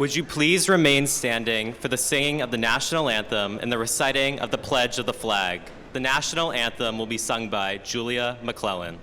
Would you please remain standing for the singing of the national anthem and the reciting of the Pledge of the Flag? The national anthem will be sung by Julia McClellan.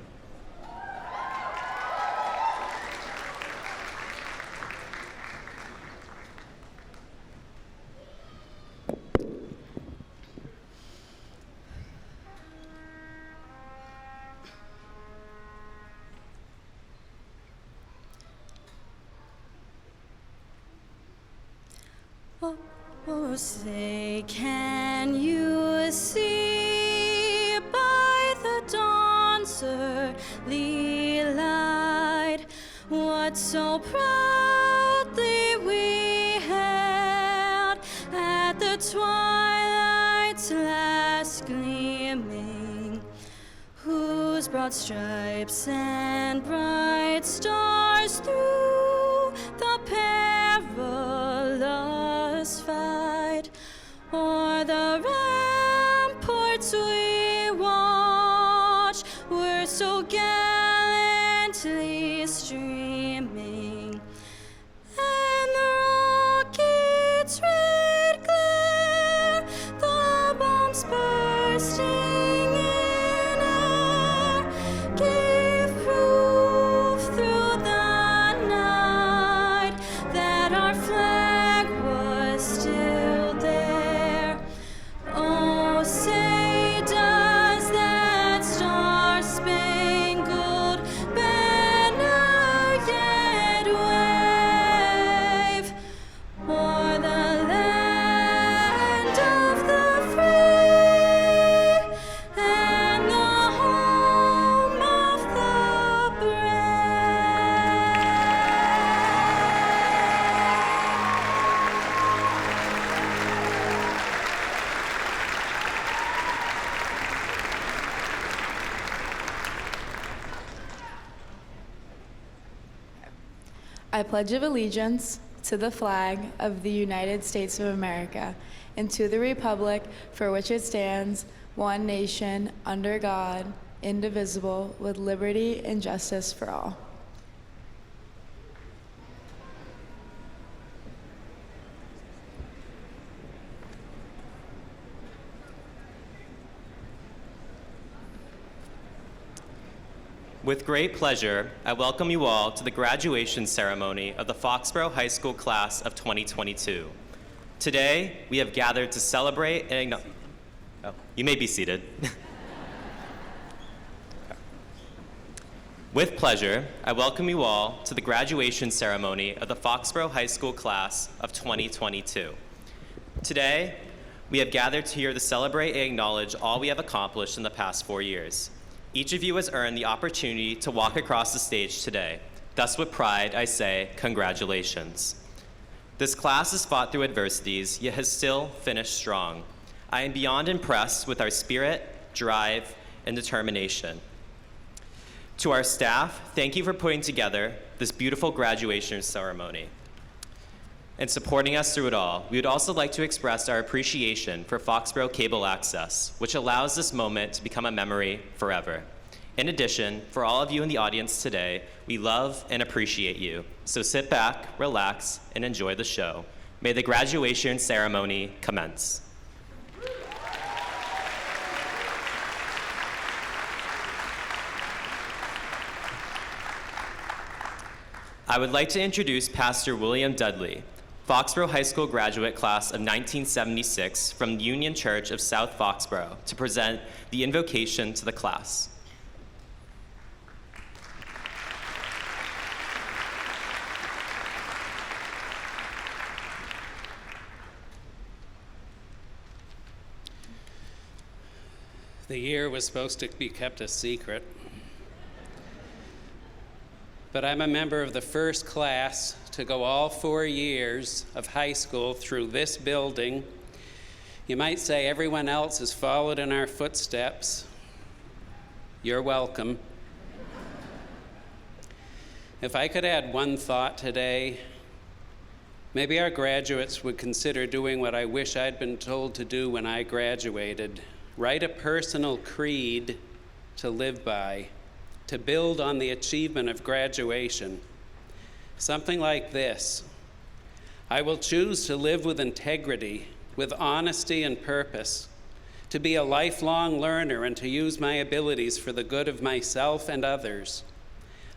Oh, say, can you see by the dawn's early light what so proudly we hailed at the twilight's last gleaming, whose broad stripes and bright stars through the perilous fight o'er the ramparts we watched were so gallantly streaming, and the rocket's red glare, the bombs bursting in air, gave proof through the night that our flag was still there. Oh, say does that star-spangled banner yet wave o'er the land of the free and the home of the brave? I pledge allegiance to the flag of the United States of America and to the republic for which it stands, one nation, under God, indivisible, with liberty and justice for all. With great pleasure, I welcome you all to the graduation ceremony of the Foxborough High School class of 2022. Today, we have gathered to celebrate and you may be seated. With pleasure, I welcome you all to the graduation ceremony of the Foxborough High School class of 2022. Today, we have gathered here to celebrate and acknowledge all we have accomplished in the past 4 years. Each of you has earned the opportunity to walk across the stage today. Thus, with pride, I say, congratulations. This class has fought through adversities, yet has still finished strong. I am beyond impressed with our spirit, drive, and determination. To our staff, thank you for putting together this beautiful graduation ceremony and supporting us through it all. We would also like to express our appreciation for Foxboro Cable Access, which allows this moment to become a memory forever. In addition, for all of you in the audience today, we love and appreciate you. So sit back, relax, and enjoy the show. May the graduation ceremony commence. I would like to introduce Pastor William Dudley, Foxborough High School graduate class of 1976 from the Union Church of South Foxborough, to present the invocation to the class. The year was supposed to be kept a secret, but I'm a member of the first class to go all 4 years of high school through this building. You might say everyone else has followed in our footsteps. You're welcome. If I could add one thought today, maybe our graduates would consider doing what I wish I'd been told to do when I graduated. Write a personal creed to live by, to build on the achievement of graduation. Something like this: I will choose to live with integrity, with honesty and purpose, to be a lifelong learner and to use my abilities for the good of myself and others.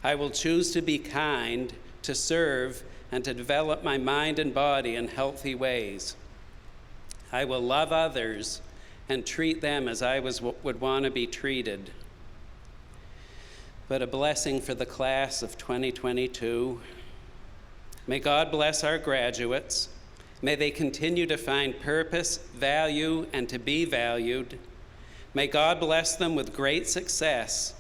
I will choose to be kind, to serve, and to develop my mind and body in healthy ways. I will love others and treat them as I would want to be treated. But a blessing for the class of 2022. May God bless our graduates. May they continue to find purpose, value, and to be valued. May God bless them with great success,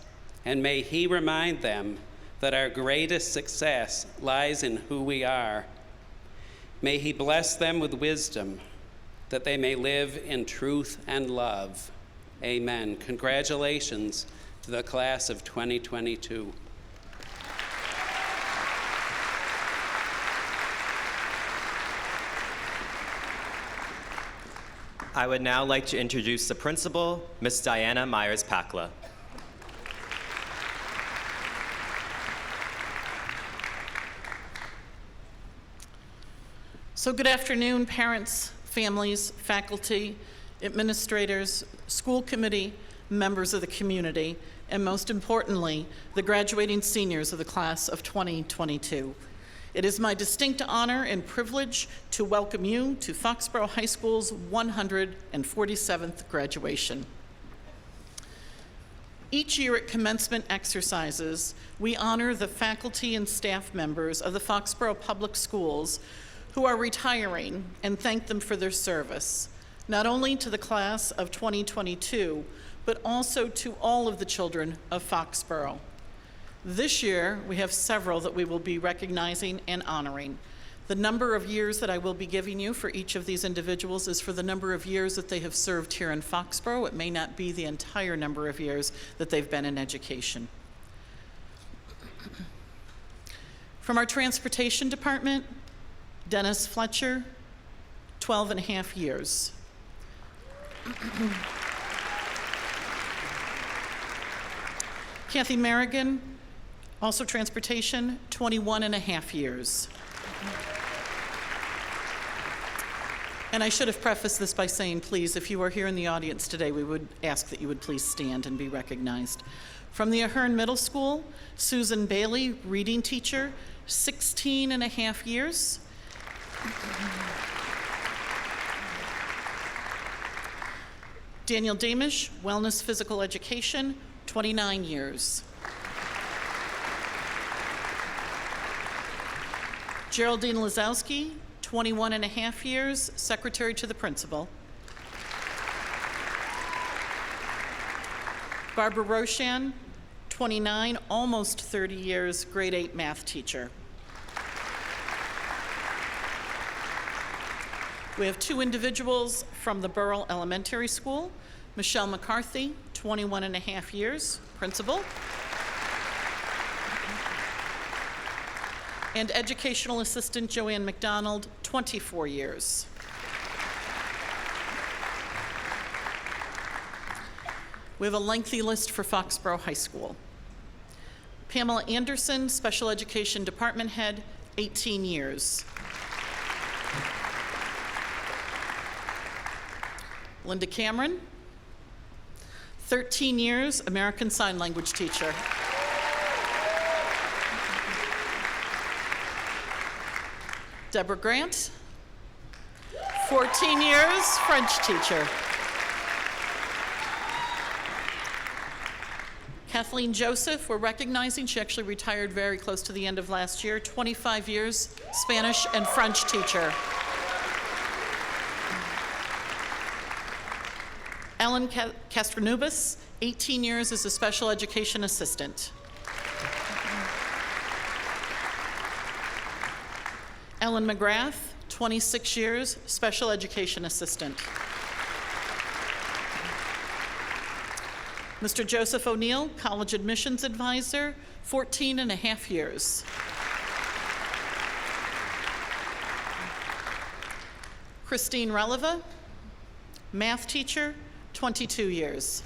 and may He remind them that our greatest success lies in who we are. May He bless them with wisdom, that they may live in truth and love. Amen. Congratulations to the class of 2022. I would now like to introduce the principal, Ms. Diana Myers-Pakla. So good afternoon, parents, families, faculty, administrators, school committee, members of the community, and most importantly, the graduating seniors of the class of 2022. It is my distinct honor and privilege to welcome you to Foxborough High School's 147th graduation. Each year at commencement exercises, we honor the faculty and staff members of the Foxborough Public Schools who are retiring and thank them for their service, not only to the class of 2022, but also to all of the children of Foxborough. This year, we have several that we will be recognizing and honoring. The number of years that I will be giving you for each of these individuals is for the number of years that they have served here in Foxborough. It may not be the entire number of years that they've been in education. From our transportation department, Dennis Fletcher, 12 and a half years. Kathy Merrigan, also transportation, 21 and a half years. And I should have prefaced this by saying, please, if you are here in the audience today, we would ask that you would please stand and be recognized. From the Ahern Middle School, Susan Bailey, reading teacher, 16 and a half years. Daniel Damish, wellness physical education, 29 years. Geraldine Lazowski, 21 and a half years, secretary to the principal. Barbara Roshan, 29, almost 30 years, grade 8 math teacher. We have two individuals from the Burrell Elementary School. Michelle McCarthy, 21 and a half years, principal. And educational assistant Joanne McDonald, 24 years. We have a lengthy list for Foxborough High School. Pamela Anderson, special education department head, 18 years. Linda Cameron, 13 years, American Sign Language teacher. Deborah Grant, 14 years, French teacher. Kathleen Joseph, we're recognizing, she actually retired very close to the end of last year, 25 years, Spanish and French teacher. Ellen Castronubis, 18 years as a special education assistant. Ellen McGrath, 26 years, special education assistant. Mr. Joseph O'Neill, college admissions advisor, 14 and a half years. Christine Releva, math teacher, 22 years.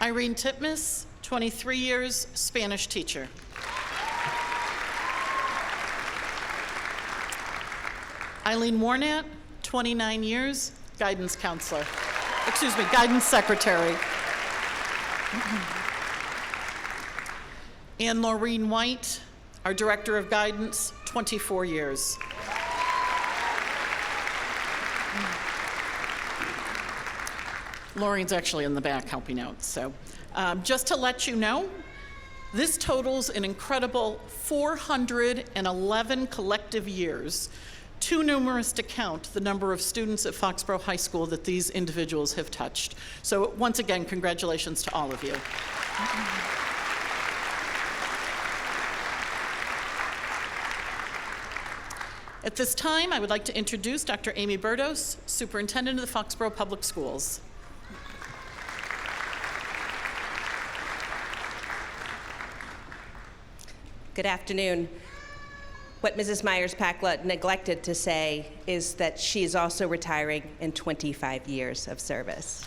Irene Titmus, 23 years, Spanish teacher. Eileen Warnat, 29 years, guidance counselor. Excuse me, guidance secretary. Anne Laureen White, our director of guidance, 24 years. Laureen's actually in the back helping out. So just to let you know, this totals an incredible 411 collective years, too numerous to count the number of students at Foxborough High School that these individuals have touched. So once again, congratulations to all of you. At this time, I would like to introduce Dr. Amy Burdos, Superintendent of the Foxborough Public Schools. Good afternoon. What Mrs. Myers-Pacla neglected to say is that she is also retiring in 25 years of service.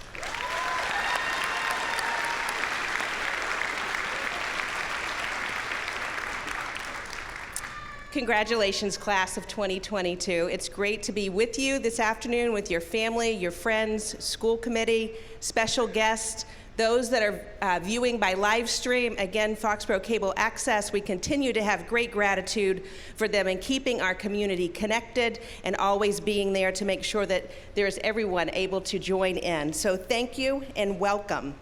Congratulations, class of 2022. It's great to be with you this afternoon with your family, your friends, school committee, special guests, those that are viewing by live stream. Again, Foxboro Cable Access, we continue to have great gratitude for them in keeping our community connected and always being there to make sure that there's everyone able to join in. So thank you and welcome.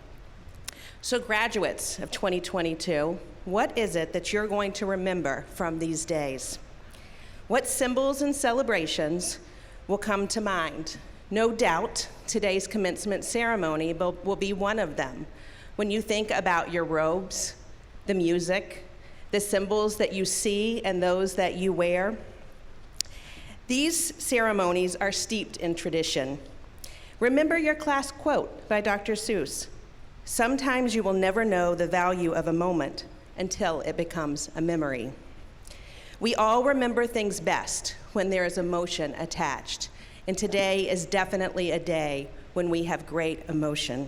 So graduates of 2022, what is it that you're going to remember from these days? What symbols and celebrations will come to mind? No doubt, today's commencement ceremony will be one of them. When you think about your robes, the music, the symbols that you see and those that you wear, these ceremonies are steeped in tradition. Remember your class quote by Dr. Seuss. Sometimes you will never know the value of a moment until it becomes a memory. We all remember things best when there is emotion attached, and today is definitely a day when we have great emotion.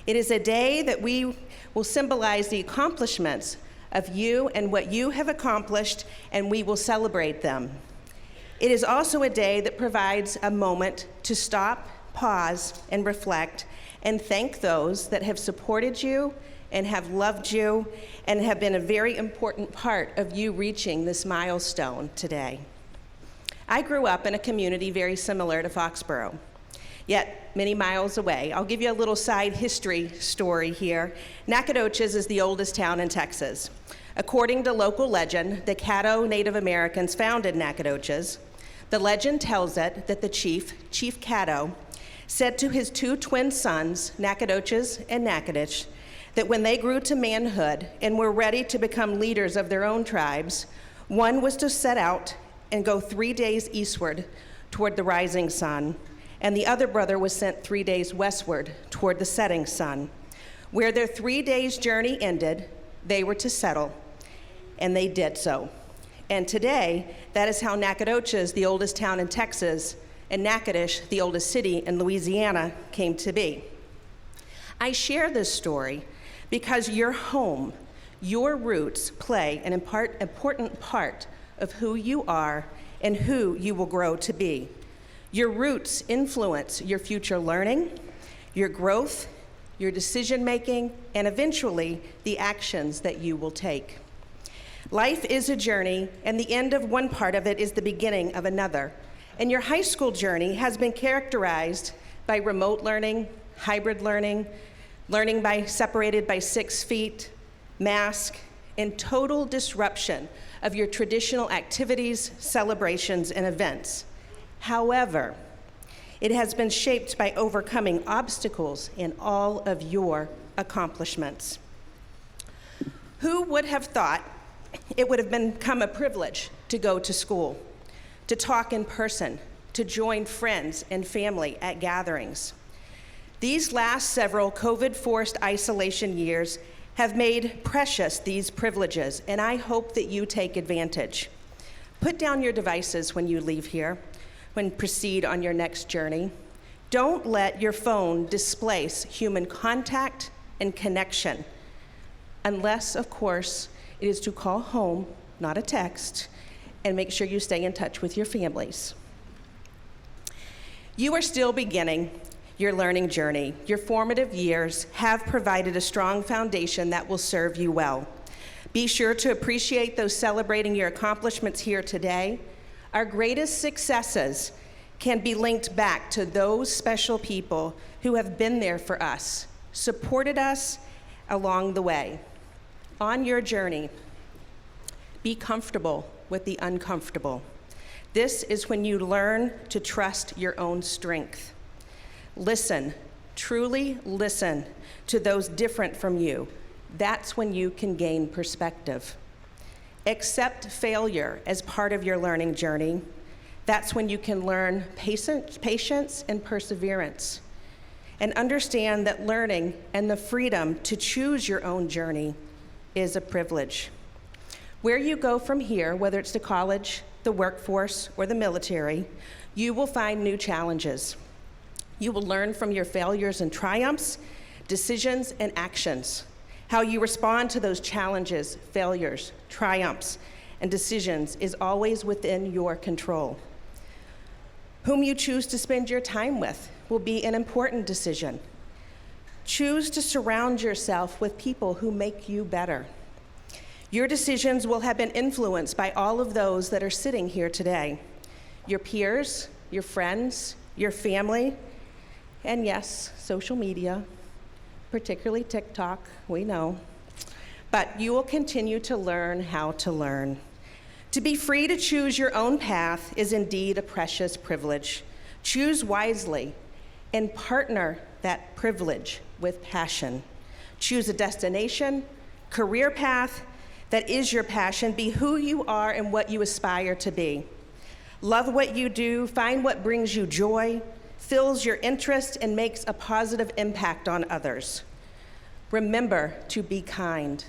It is a day that we will symbolize the accomplishments of you and what you have accomplished, and we will celebrate them. It is also a day that provides a moment to stop, pause, and reflect, and thank those that have supported you and have loved you and have been a very important part of you reaching this milestone today. I grew up in a community very similar to Foxborough, yet many miles away. I'll give you a little side history story here. Nacogdoches is the oldest town in Texas. According to local legend, the Caddo Native Americans founded Nacogdoches. The legend tells it that the Chief Caddo, said to his two twin sons, Nacogdoches and Natchitoches, that when they grew to manhood and were ready to become leaders of their own tribes, one was to set out and go 3 days eastward toward the rising sun, and the other brother was sent 3 days westward toward the setting sun. Where their 3 days' journey ended, they were to settle, and they did so. And today, that is how Nacogdoches, the oldest town in Texas, and Natchitoches, the oldest city in Louisiana, came to be. I share this story because your home, your roots play an important part of who you are and who you will grow to be. Your roots influence your future learning, your growth, your decision-making, and eventually the actions that you will take. Life is a journey, and the end of one part of it is the beginning of another. And your high school journey has been characterized by remote learning, hybrid learning, learning separated by 6 feet, mask, and total disruption of your traditional activities, celebrations, and events. However, it has been shaped by overcoming obstacles in all of your accomplishments. Who would have thought it would have become a privilege to go to school, to talk in person, to join friends and family at gatherings? These last several COVID-forced isolation years have made precious these privileges, and I hope that you take advantage. Put down your devices when you leave here, when proceed on your next journey. Don't let your phone displace human contact and connection, unless, of course, it is to call home, not a text, and make sure you stay in touch with your families. You are still beginning your learning journey. Your formative years have provided a strong foundation that will serve you well. Be sure to appreciate those celebrating your accomplishments here today. Our greatest successes can be linked back to those special people who have been there for us, supported us along the way. On your journey, be comfortable with the uncomfortable. This is when you learn to trust your own strength. Listen, truly listen to those different from you. That's when you can gain perspective. Accept failure as part of your learning journey. That's when you can learn patience and perseverance. And understand that learning and the freedom to choose your own journey is a privilege. Where you go from here, whether it's to college, the workforce, or the military, you will find new challenges. You will learn from your failures and triumphs, decisions and actions. How you respond to those challenges, failures, triumphs, and decisions is always within your control. Whom you choose to spend your time with will be an important decision. Choose to surround yourself with people who make you better. Your decisions will have been influenced by all of those that are sitting here today. Your peers, your friends, your family, and yes, social media, particularly TikTok, we know. But you will continue to learn how to learn. To be free to choose your own path is indeed a precious privilege. Choose wisely and partner that privilege with passion. Choose a destination, career path that is your passion. Be who you are and what you aspire to be. Love what you do, find what brings you joy, fills your interest, and makes a positive impact on others. Remember to be kind.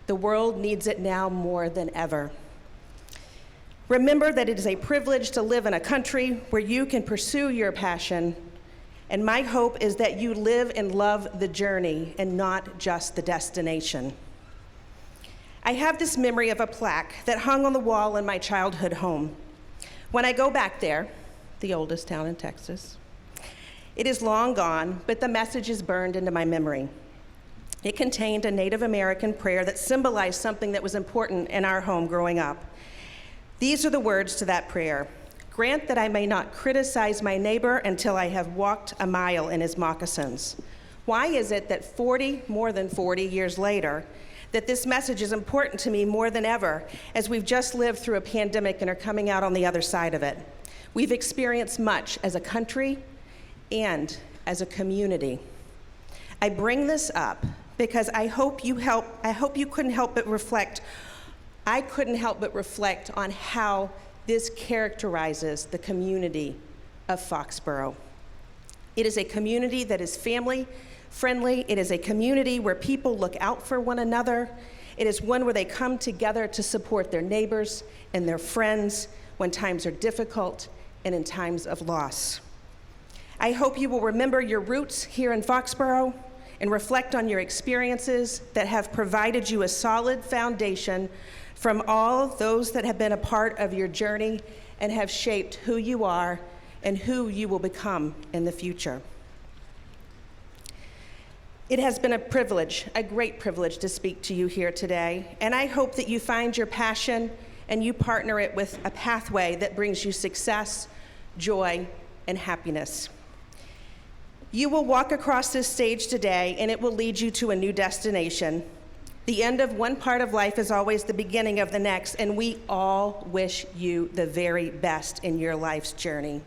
The world needs it now more than ever. Remember that it is a privilege to live in a country where you can pursue your passion, and my hope is that you live and love the journey and not just the destination. I have this memory of a plaque that hung on the wall in my childhood home. When I go back there, the oldest town in Texas, it is long gone, but the message is burned into my memory. It contained a Native American prayer that symbolized something that was important in our home growing up. These are the words to that prayer. Grant that I may not criticize my neighbor until I have walked a mile in his moccasins. Why is it that more than 40 years later, that this message is important to me more than ever as we've just lived through a pandemic and are coming out on the other side of it? We've experienced much as a country and as a community. I bring this up because I couldn't help but reflect on how this characterizes the community of Foxborough. It is a community that is family friendly. It is a community where people look out for one another. It is one where they come together to support their neighbors and their friends when times are difficult and in times of loss. I hope you will remember your roots here in Foxborough and reflect on your experiences that have provided you a solid foundation from all those that have been a part of your journey and have shaped who you are and who you will become in the future. It has been a privilege, a great privilege, to speak to you here today, and I hope that you find your passion and you partner it with a pathway that brings you success, joy, and happiness. You will walk across this stage today, and it will lead you to a new destination. The end of one part of life is always the beginning of the next, and we all wish you the very best in your life's journey.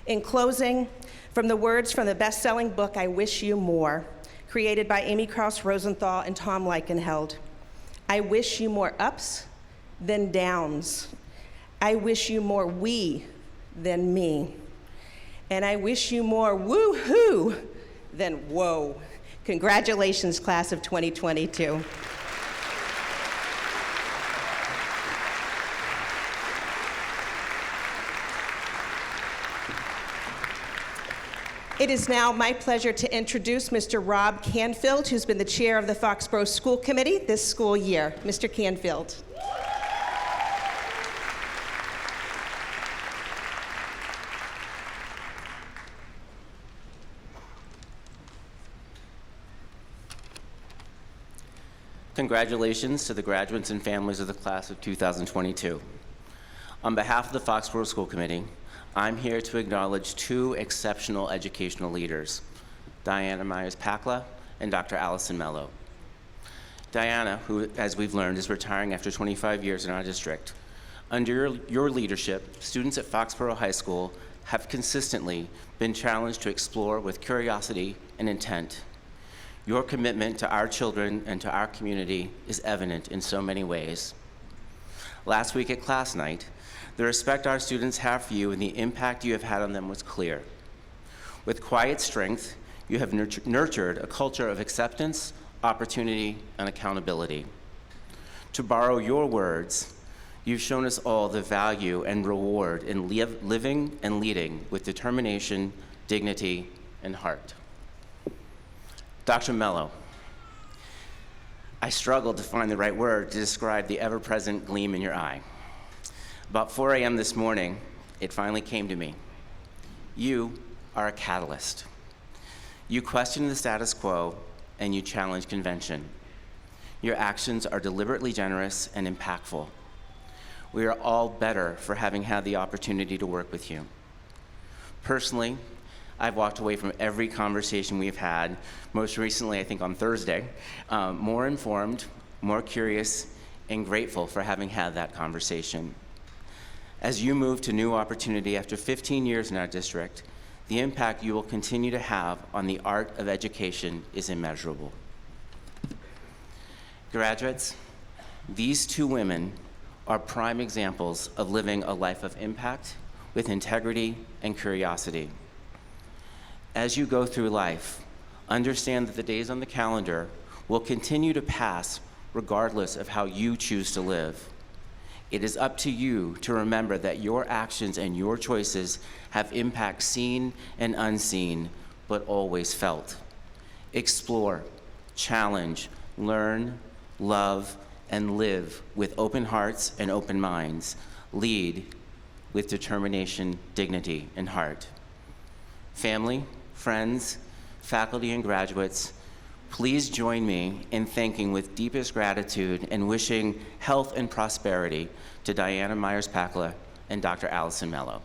In closing, from the words from the best-selling book, I Wish You More, created by Amy Krauss Rosenthal and Tom Leichenheld, I wish you more ups than downs. I wish you more we than me. And I wish you more woo-hoo than whoa. Congratulations, class of 2022. It is now my pleasure to introduce Mr. Rob Canfield, who's been the chair of the Foxborough School Committee this school year. Mr. Canfield. Congratulations to the graduates and families of the class of 2022. On behalf of the Foxborough School Committee, I'm here to acknowledge two exceptional educational leaders, Diana Myers-Pakla and Dr. Allison Mello. Diana, who, as we've learned, is retiring after 25 years in our district. Under your leadership, students at Foxborough High School have consistently been challenged to explore with curiosity and intent. Your commitment to our children and to our community is evident in so many ways. Last week at class night, the respect our students have for you and the impact you have had on them was clear. With quiet strength, you have nurtured a culture of acceptance, opportunity, and accountability. To borrow your words, you've shown us all the value and reward in living and leading with determination, dignity, and heart. Dr. Mello, I struggled to find the right word to describe the ever-present gleam in your eye. About 4 a.m. this morning, it finally came to me. You are a catalyst. You question the status quo and you challenge convention. Your actions are deliberately generous and impactful. We are all better for having had the opportunity to work with you. Personally, I've walked away from every conversation we've had, most recently, I think on Thursday, more informed, more curious, and grateful for having had that conversation. As you move to new opportunity after 15 years in our district, the impact you will continue to have on the art of education is immeasurable. Graduates, these two women are prime examples of living a life of impact with integrity and curiosity. As you go through life, understand that the days on the calendar will continue to pass regardless of how you choose to live. It is up to you to remember that your actions and your choices have impact seen and unseen, but always felt. Explore, challenge, learn, love, and live with open hearts and open minds. Lead with determination, dignity, and heart. Family, friends, faculty, and graduates, please join me in thanking with deepest gratitude and wishing health and prosperity to Diana Myers-Pakla and Dr. Allison Mello.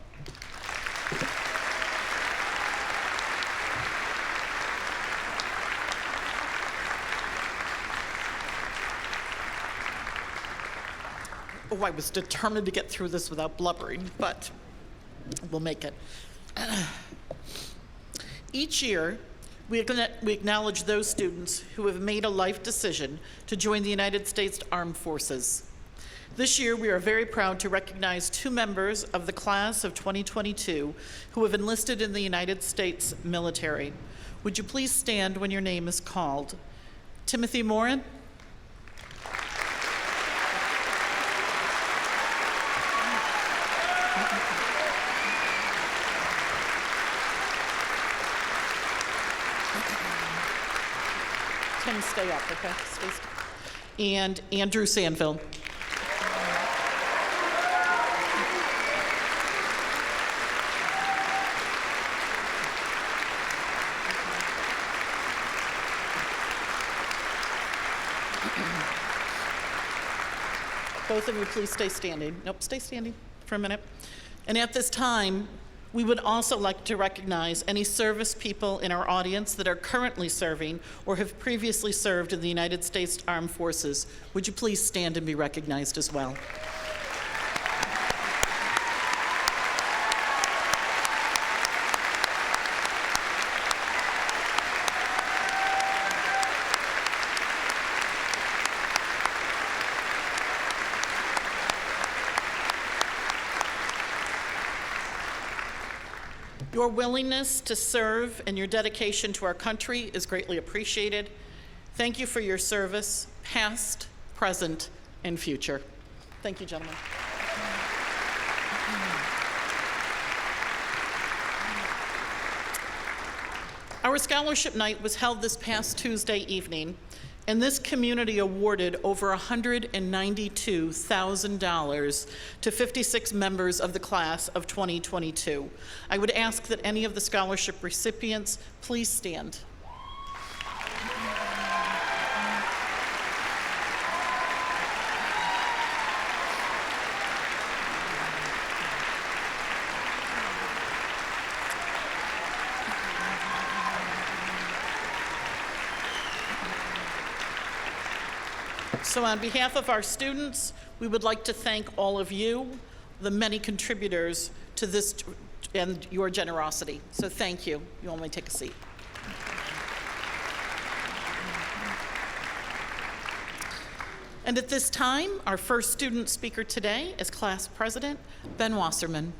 Oh, I was determined to get through this without blubbering, but we'll make it. Each year, we acknowledge those students who have made a life decision to join the United States Armed Forces. This year, we are very proud to recognize two members of the class of 2022 who have enlisted in the United States military. Would you please stand when your name is called? Timothy Morin. Tim, stay up, okay? Stay still. And Andrew Sandville. Both of you, please stay standing. Nope, stay standing for a minute. And at this time, we would also like to recognize any service people in our audience that are currently serving or have previously served in the United States Armed Forces. Would you please stand and be recognized as well? Your willingness to serve and your dedication to our country is greatly appreciated. Thank you for your service, past, present, and future. Thank you, gentlemen. Our scholarship night was held this past Tuesday evening, and this community awarded over $192,000 to 56 members of the class of 2022. I would ask that any of the scholarship recipients please stand. So on behalf of our students, we would like to thank all of you, the many contributors to this and your generosity. So thank you. You all may take a seat. And at this time, our first student speaker today is Class President Ben Wasserman.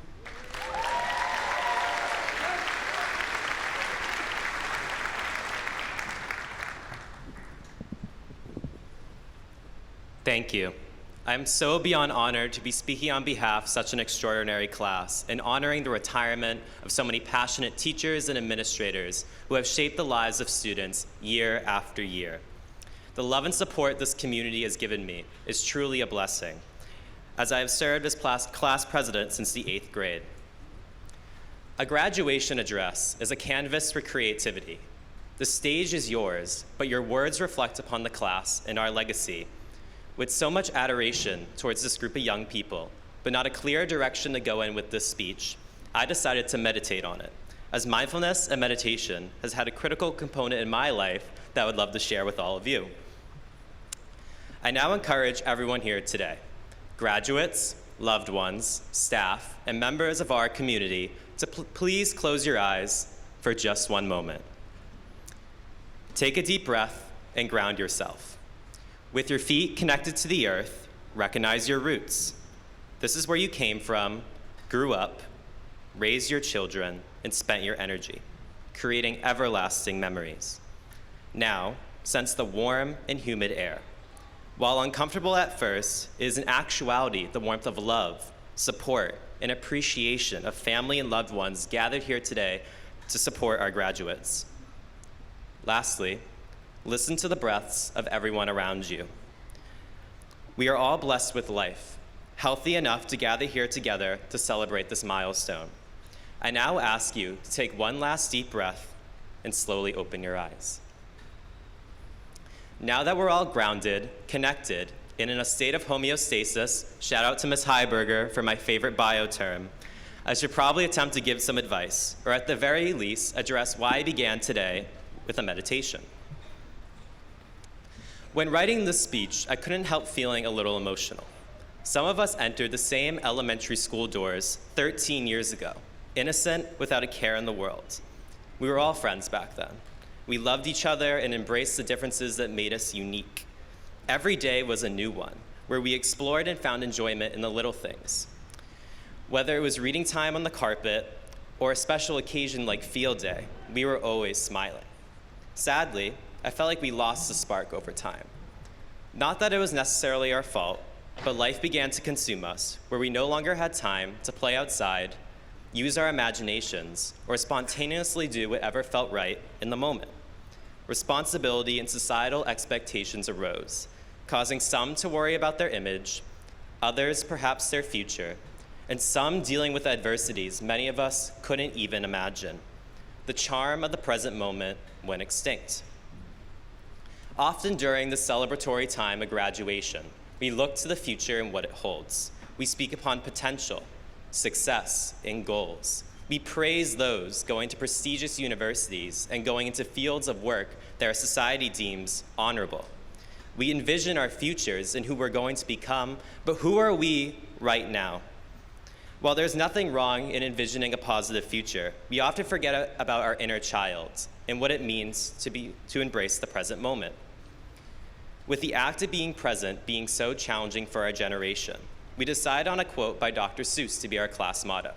Thank you. I'm so beyond honored to be speaking on behalf of such an extraordinary class and honoring the retirement of so many passionate teachers and administrators who have shaped the lives of students year after year. The love and support this community has given me is truly a blessing, as I have served as class president since the 8th grade. A graduation address is a canvas for creativity. The stage is yours, but your words reflect upon the class and our legacy. With so much adoration towards this group of young people, but not a clear direction to go in with this speech, I decided to meditate on it, as mindfulness and meditation has had a critical component in my life that I would love to share with all of you. I now encourage everyone here today, graduates, loved ones, staff, and members of our community to please close your eyes for just one moment. Take a deep breath and ground yourself. With your feet connected to the earth, recognize your roots. This is where you came from, grew up, raised your children, and spent your energy, creating everlasting memories. Now, sense the warm and humid air. While uncomfortable at first, it is in actuality the warmth of love, support, and appreciation of family and loved ones gathered here today to support our graduates. Lastly, listen to the breaths of everyone around you. We are all blessed with life, healthy enough to gather here together to celebrate this milestone. I now ask you to take one last deep breath and slowly open your eyes. Now that we're all grounded, connected, and in a state of homeostasis, shout out to Ms. Heiberger for my favorite bio term, I should probably attempt to give some advice, or at the very least, address why I began today with a meditation. When writing this speech, I couldn't help feeling a little emotional. Some of us entered the same elementary school doors 13 years ago, innocent, without a care in the world. We were all friends back then. We loved each other and embraced the differences that made us unique. Every day was a new one, where we explored and found enjoyment in the little things. Whether it was reading time on the carpet or a special occasion like field day, we were always smiling. Sadly, I felt like we lost the spark over time. Not that it was necessarily our fault, but life began to consume us, where we no longer had time to play outside, use our imaginations, or spontaneously do whatever felt right in the moment. Responsibility and societal expectations arose, causing some to worry about their image, others perhaps their future, and some dealing with adversities many of us couldn't even imagine. The charm of the present moment went extinct. Often during the celebratory time of graduation, we look to the future and what it holds. We speak upon potential, success, and goals. We praise those going to prestigious universities and going into fields of work that our society deems honorable. We envision our futures and who we're going to become, but who are we right now? While there's nothing wrong in envisioning a positive future, we often forget about our inner child and what it means to embrace the present moment. With the act of being present being so challenging for our generation, we decide on a quote by Dr. Seuss to be our class motto.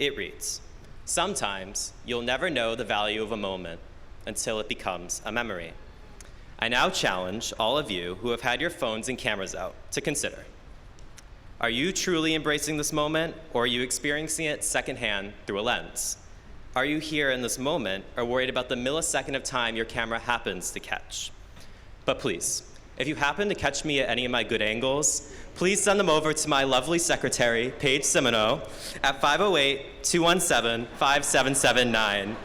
It reads, "Sometimes you'll never know the value of a moment until it becomes a memory." I now challenge all of you who have had your phones and cameras out to consider. Are you truly embracing this moment, or are you experiencing it secondhand through a lens? Are you here in this moment or worried about the millisecond of time your camera happens to catch? But please, if you happen to catch me at any of my good angles, please send them over to my lovely secretary, Paige Simino, at 508-217-5779.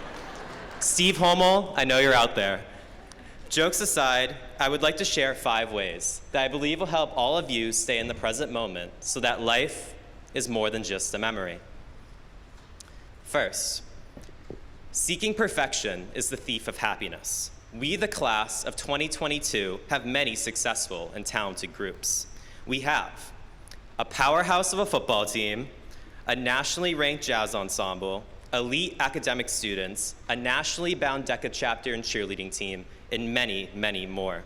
Steve Hommel, I know you're out there. Jokes aside, I would like to share 5 ways that I believe will help all of you stay in the present moment so that life is more than just a memory. First, seeking perfection is the thief of happiness. we, the class of 2022, have many successful and talented groups. We have a powerhouse of a football team, a nationally ranked jazz ensemble, elite academic students, a nationally bound DECA chapter and cheerleading team, and many, many more.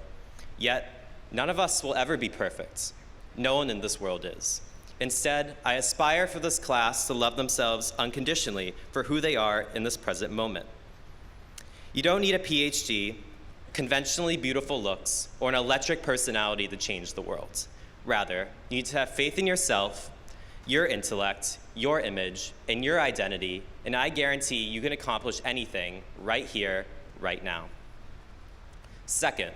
Yet, none of us will ever be perfect. No one in this world is. Instead, I aspire for this class to love themselves unconditionally for who they are in this present moment. You don't need a PhD, conventionally beautiful looks, or an electric personality to change the world. Rather, you need to have faith in yourself, your intellect, your image, and your identity, and I guarantee you can accomplish anything right here, right now. Second,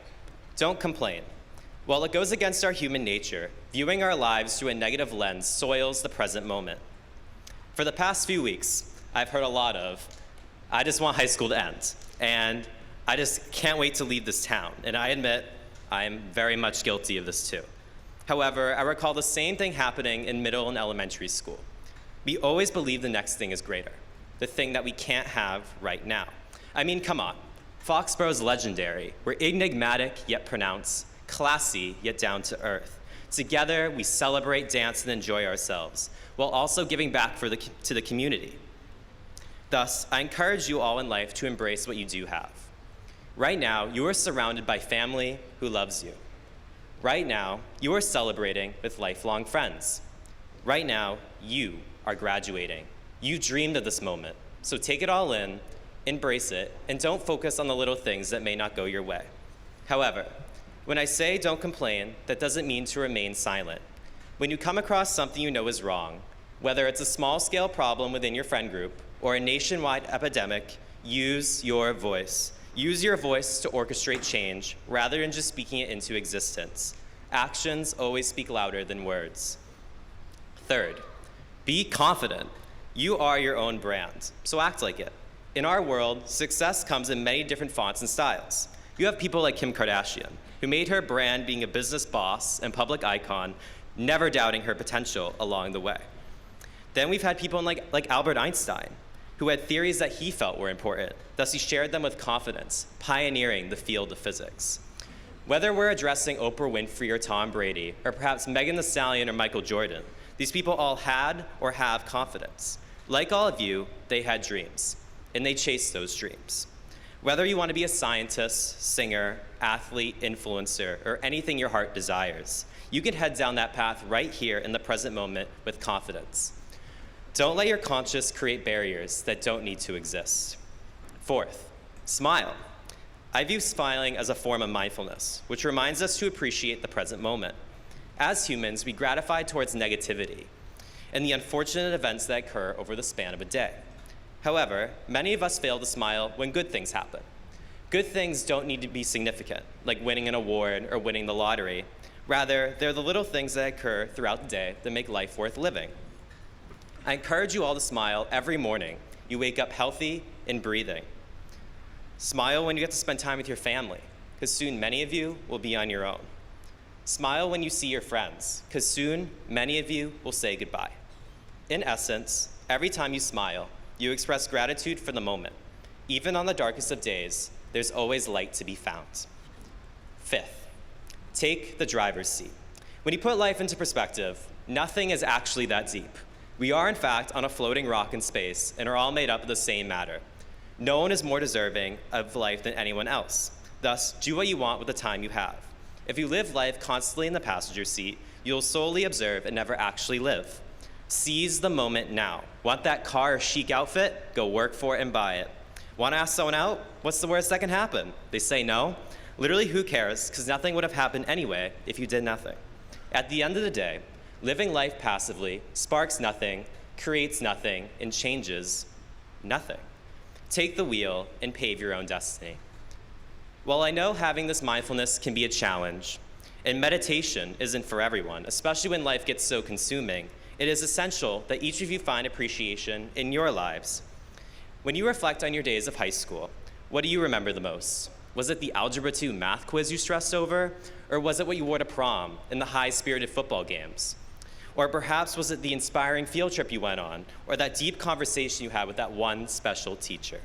don't complain. While it goes against our human nature, viewing our lives through a negative lens soils the present moment. For the past few weeks, I've heard a lot of, I just want high school to end, and I just can't wait to leave this town, and I admit I'm very much guilty of this too. However, I recall the same thing happening in middle and elementary school. We always believe the next thing is greater, the thing that we can't have right now. I mean, come on. Foxborough's legendary. We're enigmatic yet pronounced, classy yet down to earth. Together, we celebrate, dance, and enjoy ourselves, while also giving back to the community. Thus, I encourage you all in life to embrace what you do have. Right now, you are surrounded by family who loves you. Right now, you are celebrating with lifelong friends. Right now, you are graduating. You dreamed of this moment, so take it all in, embrace it, and don't focus on the little things that may not go your way. However, when I say don't complain, that doesn't mean to remain silent. When you come across something you know is wrong, whether it's a small-scale problem within your friend group or a nationwide epidemic, use your voice. Use your voice to orchestrate change rather than just speaking it into existence. Actions always speak louder than words. Third, be confident. You are your own brand, so act like it. In our world, success comes in many different fonts and styles. You have people like Kim Kardashian, who made her brand being a business boss and public icon, never doubting her potential along the way. Then we've had people like Albert Einstein, who had theories that he felt were important. Thus, he shared them with confidence, pioneering the field of physics. Whether we're addressing Oprah Winfrey or Tom Brady, or perhaps Megan Thee Stallion or Michael Jordan, these people all had or have confidence. Like all of you, they had dreams, and they chased those dreams. Whether you want to be a scientist, singer, athlete, influencer, or anything your heart desires, you can head down that path right here in the present moment with confidence. Don't let your conscience create barriers that don't need to exist. Fourth, smile. I view smiling as a form of mindfulness, which reminds us to appreciate the present moment. As humans, we gratify towards negativity and the unfortunate events that occur over the span of a day. However, many of us fail to smile when good things happen. Good things don't need to be significant, like winning an award or winning the lottery. Rather, they're the little things that occur throughout the day that make life worth living. I encourage you all to smile every morning you wake up healthy and breathing. Smile when you get to spend time with your family, because soon many of you will be on your own. Smile when you see your friends, because soon many of you will say goodbye. In essence, every time you smile, you express gratitude for the moment. Even on the darkest of days, there's always light to be found. Fifth, take the driver's seat. When you put life into perspective, nothing is actually that deep. We are, in fact, on a floating rock in space and are all made up of the same matter. No one is more deserving of life than anyone else. Thus, do what you want with the time you have. If you live life constantly in the passenger seat, you'll solely observe and never actually live. Seize the moment now. Want that car or chic outfit? Go work for it and buy it. Want to ask someone out? What's the worst that can happen? They say no? Literally, who cares? Because nothing would have happened anyway if you did nothing. At the end of the day, living life passively sparks nothing, creates nothing, and changes nothing. Take the wheel and pave your own destiny. While I know having this mindfulness can be a challenge, and meditation isn't for everyone, especially when life gets so consuming, it is essential that each of you find appreciation in your lives. When you reflect on your days of high school, what do you remember the most? Was it the Algebra 2 math quiz you stressed over? Or was it what you wore to prom and the high-spirited football games? Or perhaps was it the inspiring field trip you went on, or that deep conversation you had with that one special teacher?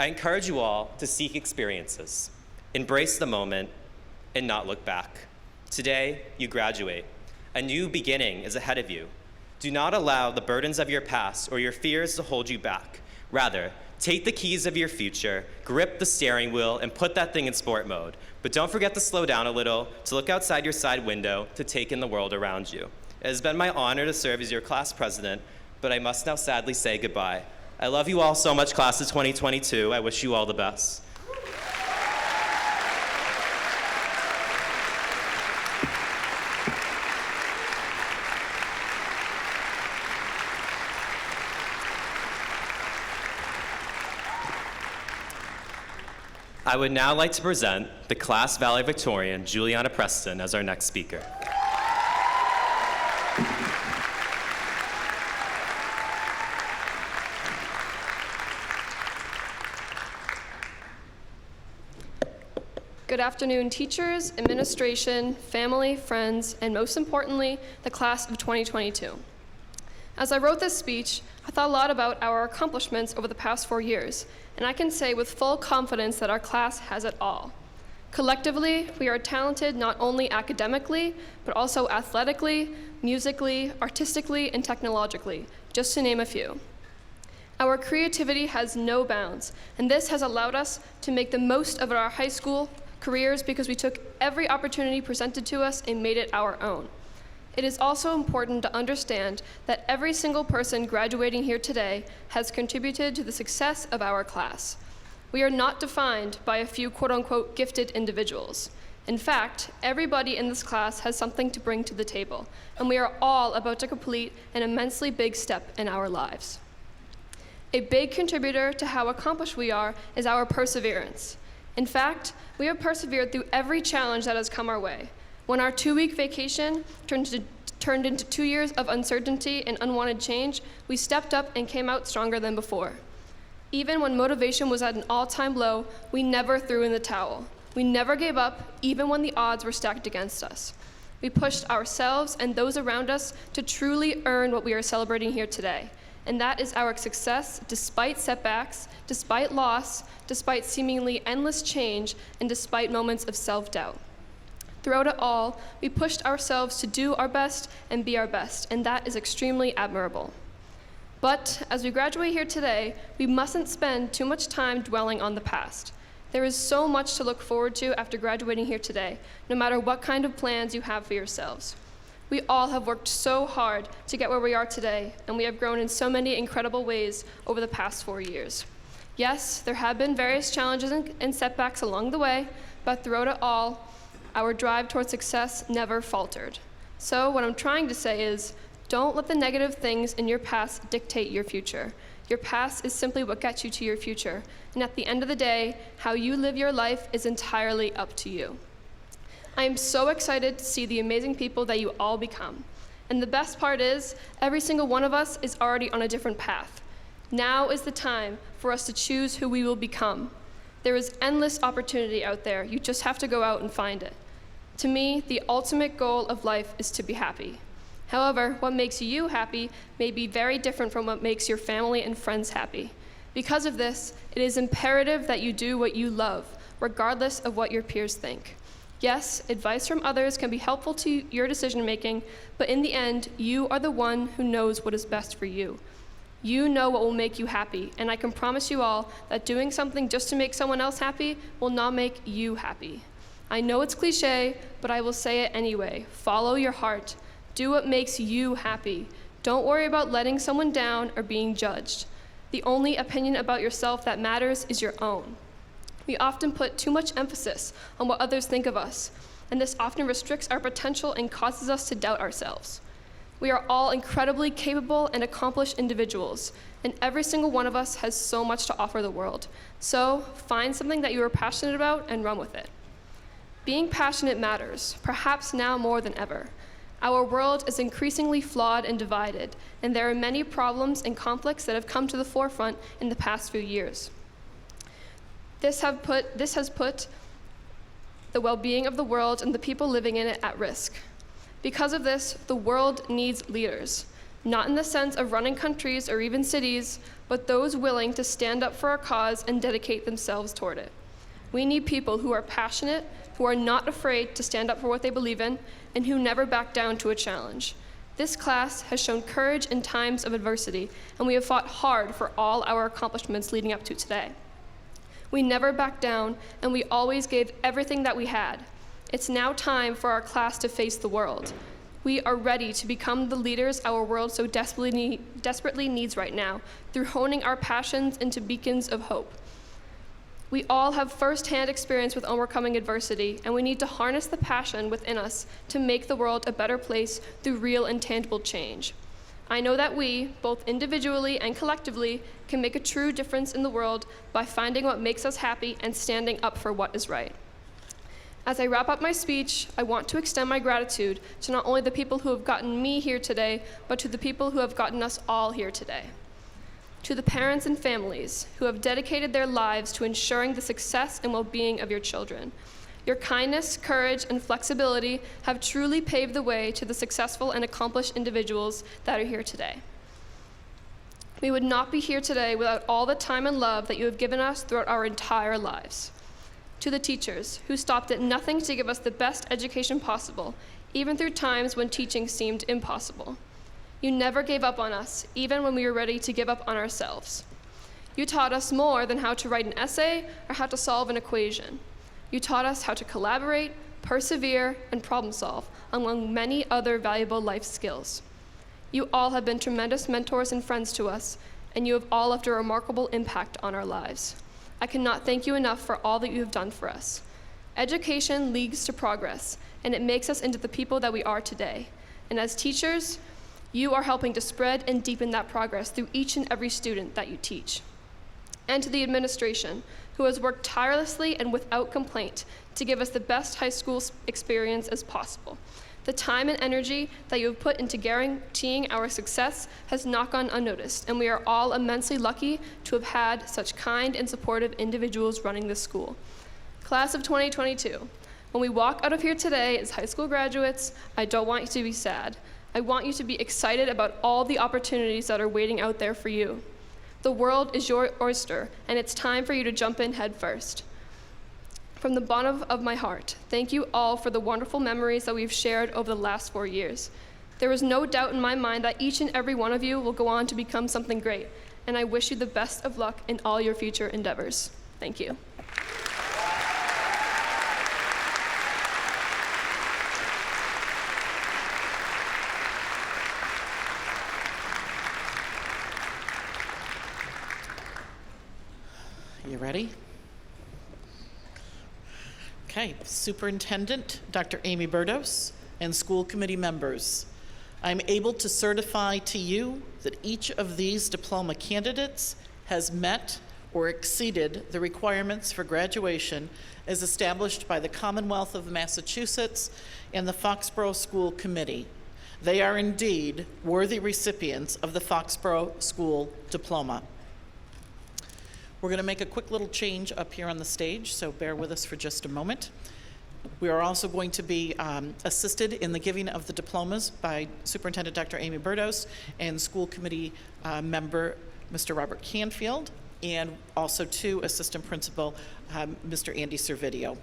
I encourage you all to seek experiences, embrace the moment, and not look back. Today, you graduate. A new beginning is ahead of you. Do not allow the burdens of your past or your fears to hold you back. Rather, take the keys of your future, grip the steering wheel, and put that thing in sport mode. But don't forget to slow down a little, to look outside your side window, to take in the world around you. It has been my honor to serve as your class president, but I must now sadly say goodbye. I love you all so much, class of 2022. I wish you all the best. I would now like to present the class valedictorian, Juliana Preston, as our next speaker. Good afternoon, teachers, administration, family, friends, and most importantly, the class of 2022. As I wrote this speech, I thought a lot about our accomplishments over the past 4 years, and I can say with full confidence that our class has it all. Collectively, we are talented not only academically, but also athletically, musically, artistically, and technologically, just to name a few. Our creativity has no bounds, and this has allowed us to make the most of our high school careers because we took every opportunity presented to us and made it our own. It is also important to understand that every single person graduating here today has contributed to the success of our class. We are not defined by a few quote-unquote gifted individuals. In fact, everybody in this class has something to bring to the table, and we are all about to complete an immensely big step in our lives. A big contributor to how accomplished we are is our perseverance. In fact, we have persevered through every challenge that has come our way. When our 2-week vacation turned into 2 years of uncertainty and unwanted change, we stepped up and came out stronger than before. Even when motivation was at an all-time low, we never threw in the towel. We never gave up, even when the odds were stacked against us. We pushed ourselves and those around us to truly earn what we are celebrating here today. And that is our success despite setbacks, despite loss, despite seemingly endless change, and despite moments of self-doubt. Throughout it all, we pushed ourselves to do our best and be our best, and that is extremely admirable. But as we graduate here today, we mustn't spend too much time dwelling on the past. There is so much to look forward to after graduating here today, no matter what kind of plans you have for yourselves. We all have worked so hard to get where we are today, and we have grown in so many incredible ways over the past 4 years. Yes, there have been various challenges and setbacks along the way, but throughout it all, our drive towards success never faltered. So what I'm trying to say is, don't let the negative things in your past dictate your future. Your past is simply what gets you to your future, and at the end of the day, how you live your life is entirely up to you. I am so excited to see the amazing people that you all become. And the best part is, every single one of us is already on a different path. Now is the time for us to choose who we will become. There is endless opportunity out there. You just have to go out and find it. To me, the ultimate goal of life is to be happy. However, what makes you happy may be very different from what makes your family and friends happy. Because of this, it is imperative that you do what you love, regardless of what your peers think. Yes, advice from others can be helpful to your decision-making, but in the end, you are the one who knows what is best for you. You know what will make you happy, and I can promise you all that doing something just to make someone else happy will not make you happy. I know it's cliche, but I will say it anyway. Follow your heart. Do what makes you happy. Don't worry about letting someone down or being judged. The only opinion about yourself that matters is your own. We often put too much emphasis on what others think of us, and this often restricts our potential and causes us to doubt ourselves. We are all incredibly capable and accomplished individuals, and every single one of us has so much to offer the world. So find something that you are passionate about and run with it. Being passionate matters, perhaps now more than ever. Our world is increasingly flawed and divided, and there are many problems and conflicts that have come to the forefront in the past few years. This has put the well-being of the world and the people living in it at risk. Because of this, the world needs leaders, not in the sense of running countries or even cities, but those willing to stand up for our cause and dedicate themselves toward it. We need people who are passionate, who are not afraid to stand up for what they believe in, and who never back down to a challenge. This class has shown courage in times of adversity, and we have fought hard for all our accomplishments leading up to today. We never backed down, and we always gave everything that we had. It's now time for our class to face the world. We are ready to become the leaders our world so desperately needs right now, through honing our passions into beacons of hope. We all have firsthand experience with overcoming adversity, and we need to harness the passion within us to make the world a better place through real and tangible change. I know that we, both individually and collectively, can make a true difference in the world by finding what makes us happy and standing up for what is right. As I wrap up my speech, I want to extend my gratitude to not only the people who have gotten me here today, but to the people who have gotten us all here today. To the parents and families who have dedicated their lives to ensuring the success and well-being of your children. Your kindness, courage, and flexibility have truly paved the way to the successful and accomplished individuals that are here today. We would not be here today without all the time and love that you have given us throughout our entire lives. To the teachers who stopped at nothing to give us the best education possible, even through times when teaching seemed impossible. You never gave up on us, even when we were ready to give up on ourselves. You taught us more than how to write an essay or how to solve an equation. You taught us how to collaborate, persevere, and problem solve, among many other valuable life skills. You all have been tremendous mentors and friends to us, and you have all left a remarkable impact on our lives. I cannot thank you enough for all that you have done for us. Education leads to progress, and it makes us into the people that we are today. And as teachers, you are helping to spread and deepen that progress through each and every student that you teach. And to the administration, who has worked tirelessly and without complaint to give us the best high school experience as possible. The time and energy that you have put into guaranteeing our success has not gone unnoticed, and we are all immensely lucky to have had such kind and supportive individuals running this school. Class of 2022, when we walk out of here today as high school graduates, I don't want you to be sad. I want you to be excited about all the opportunities that are waiting out there for you. The world is your oyster, and it's time for you to jump in head first. From the bottom of my heart, thank you all for the wonderful memories that we've shared over the last 4 years. There is no doubt in my mind that each and every one of you will go on to become something great, and I wish you the best of luck in all your future endeavors. Thank you. You ready? Okay, Superintendent Dr. Amy Burdos and school committee members. I'm able to certify to you that each of these diploma candidates has met or exceeded the requirements for graduation as established by the Commonwealth of Massachusetts and the Foxborough School Committee. They are indeed worthy recipients of the Foxborough School Diploma. We're going to make a quick little change up here on the stage, so bear with us for just a moment. We are also going to be assisted in the giving of the diplomas by Superintendent Dr. Amy Burdos and School Committee member Mr. Robert Canfield, and also to Assistant Principal Mr. Andy Servideo.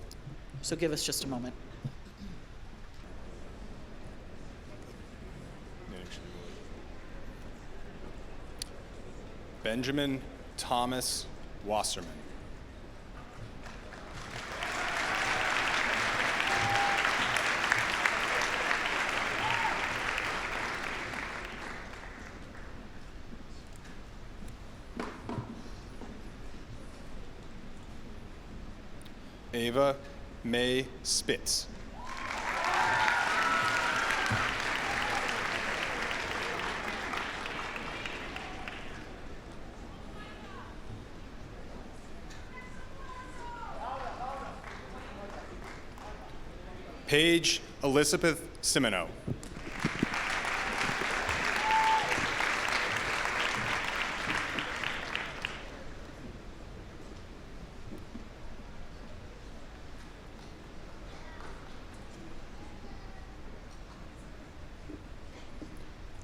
So give us just a moment. Benjamin Thomas Wasserman. Ava May Spitz. Paige Elizabeth Simino.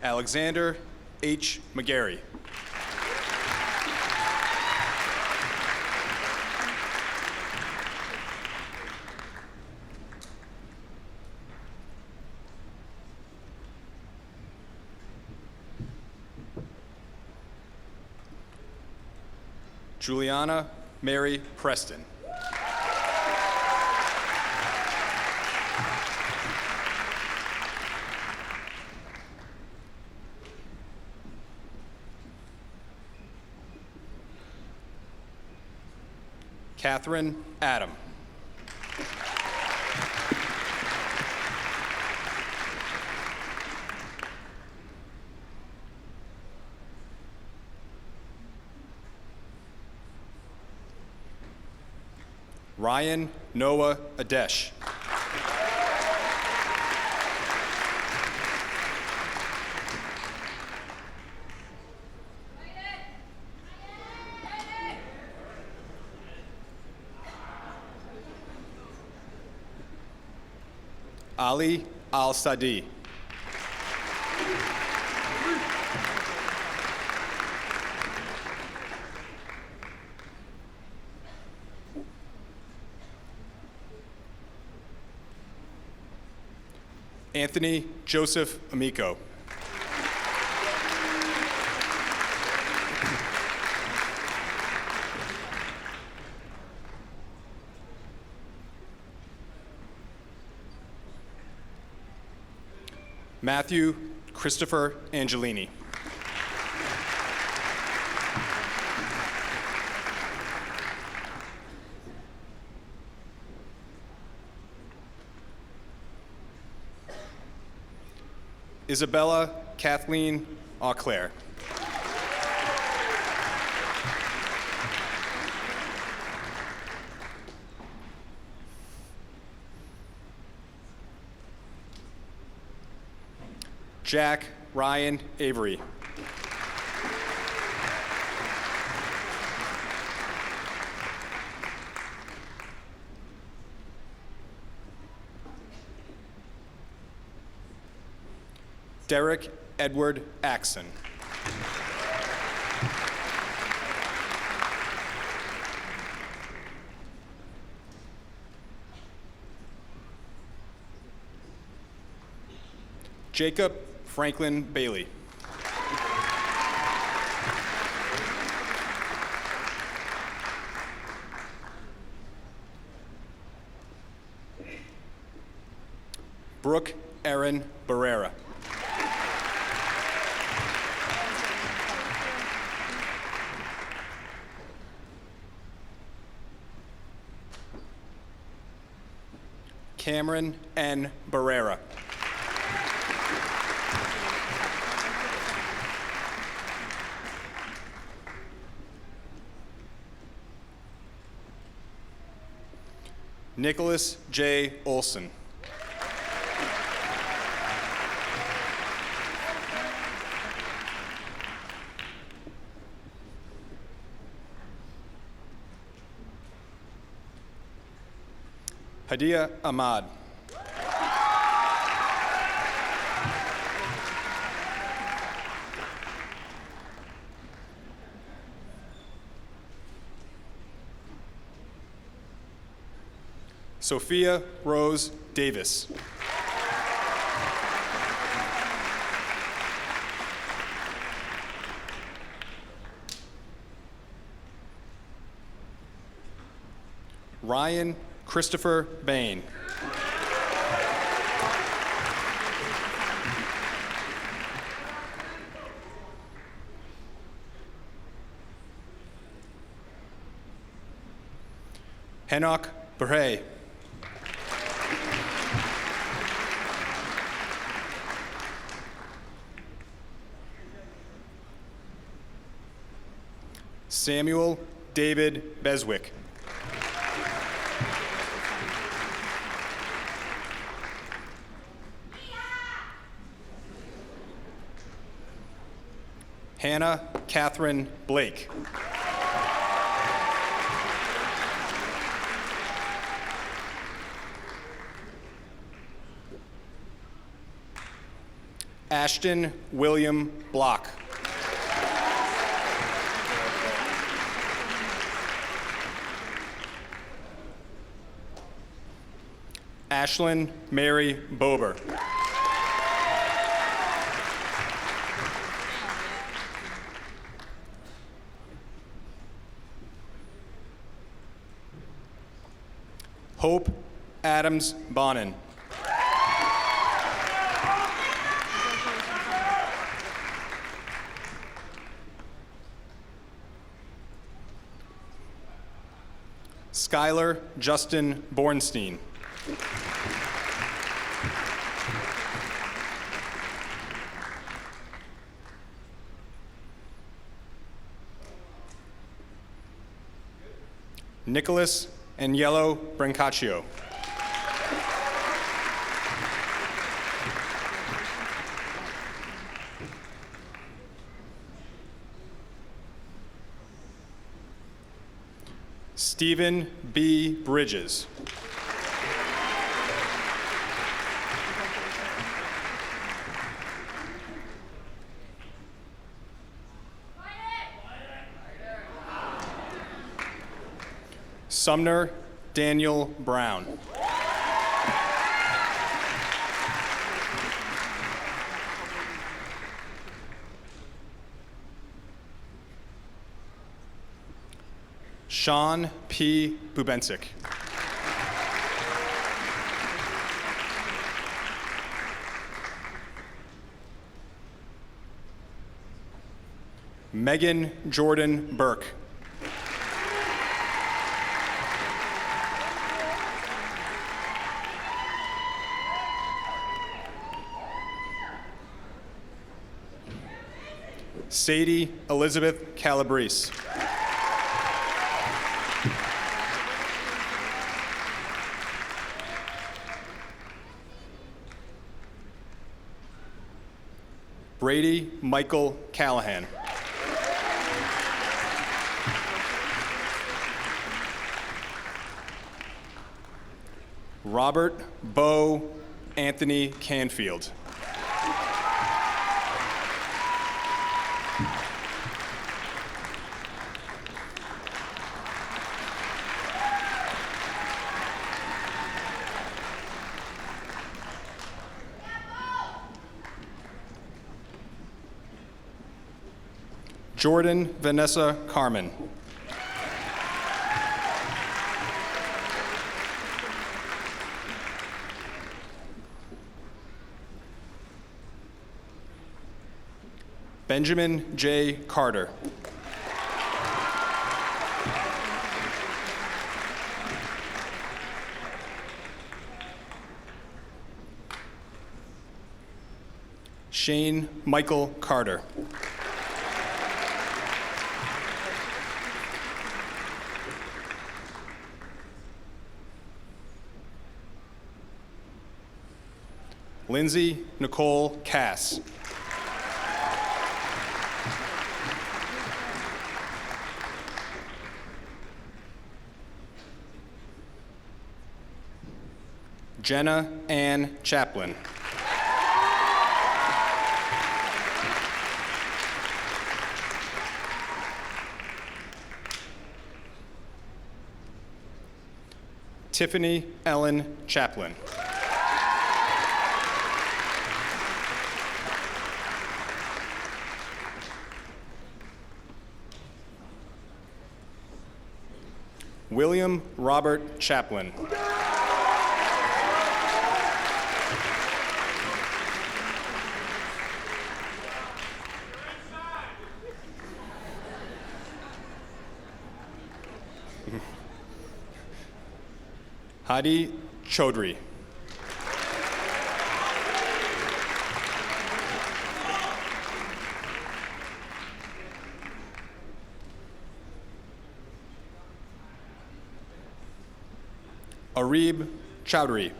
Alexander H. McGarry. Juliana Mary Preston. Catherine Adam. Ryan Noah Adesh. Ali Al-Sadi. Anthony Joseph Amico. Matthew Christopher Angelini. Isabella Kathleen Auclair. Jack Ryan Avery. Derek Edward Axon. Jacob Franklin Bailey. Brooke Erin Barrera. Cameron N. Barrera. Nicholas J. Olson. Hadia Ahmad. Sophia Rose Davis. Ryan Christopher Bain. Henok Berhe. Samuel David Beswick. Hannah Catherine Blake. Ashton William Block. Ashlyn Mary Bober. Hope Adams Bonin. Skylar Justin Bornstein. Nicholas Agnello Brancaccio. Stephen B. Bridges. Sumner Daniel Brown. Sean P. Bubensic. Megan Jordan Burke. Sadie Elizabeth Calabrese. Brady Michael Callahan. Robert Bo Anthony Canfield. Jordan Vanessa Carmen. Benjamin J. Carter. Shane Michael Carter. Lindsay Nicole Cass. Jenna Ann Chaplin. Tiffany Ellen Chaplin. William Robert Chaplin. Hadi Chaudhry. Arib Chowdhury.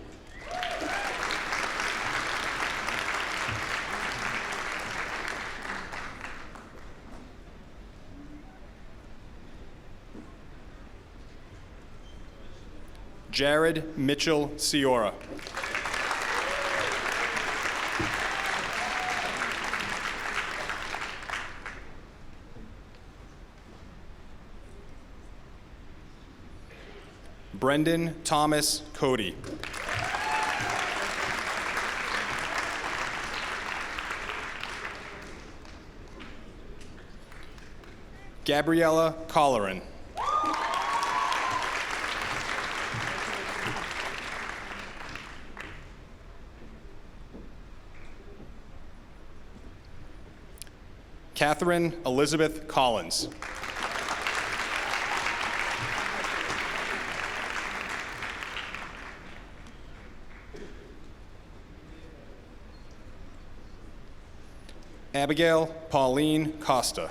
Jared Mitchell Ciora. Brendan Thomas Cody. Gabriella Colleran. Catherine Elizabeth Collins. Abigail Pauline Costa.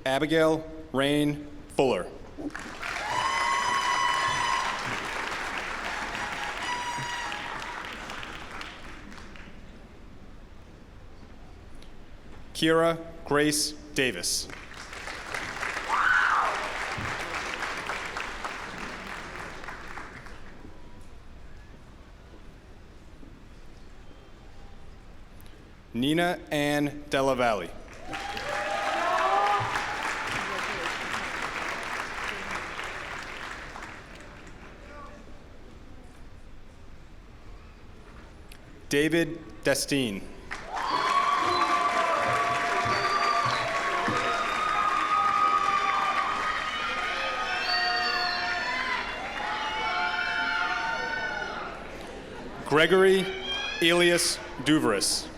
Abigail Rain Fuller. Kira Grace Davis. Nina Ann Della Valle. David Destine. Gregory Elias Duvras.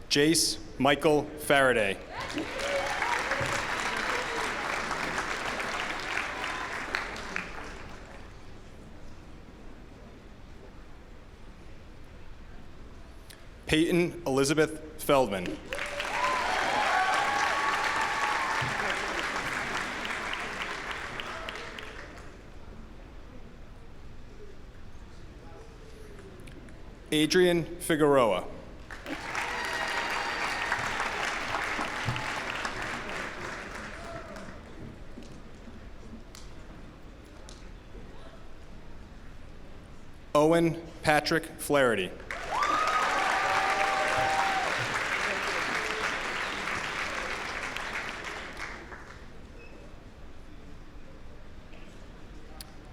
Jace Michael Faraday. Peyton Elizabeth Feldman. Adrian Figueroa. Owen Patrick Flaherty.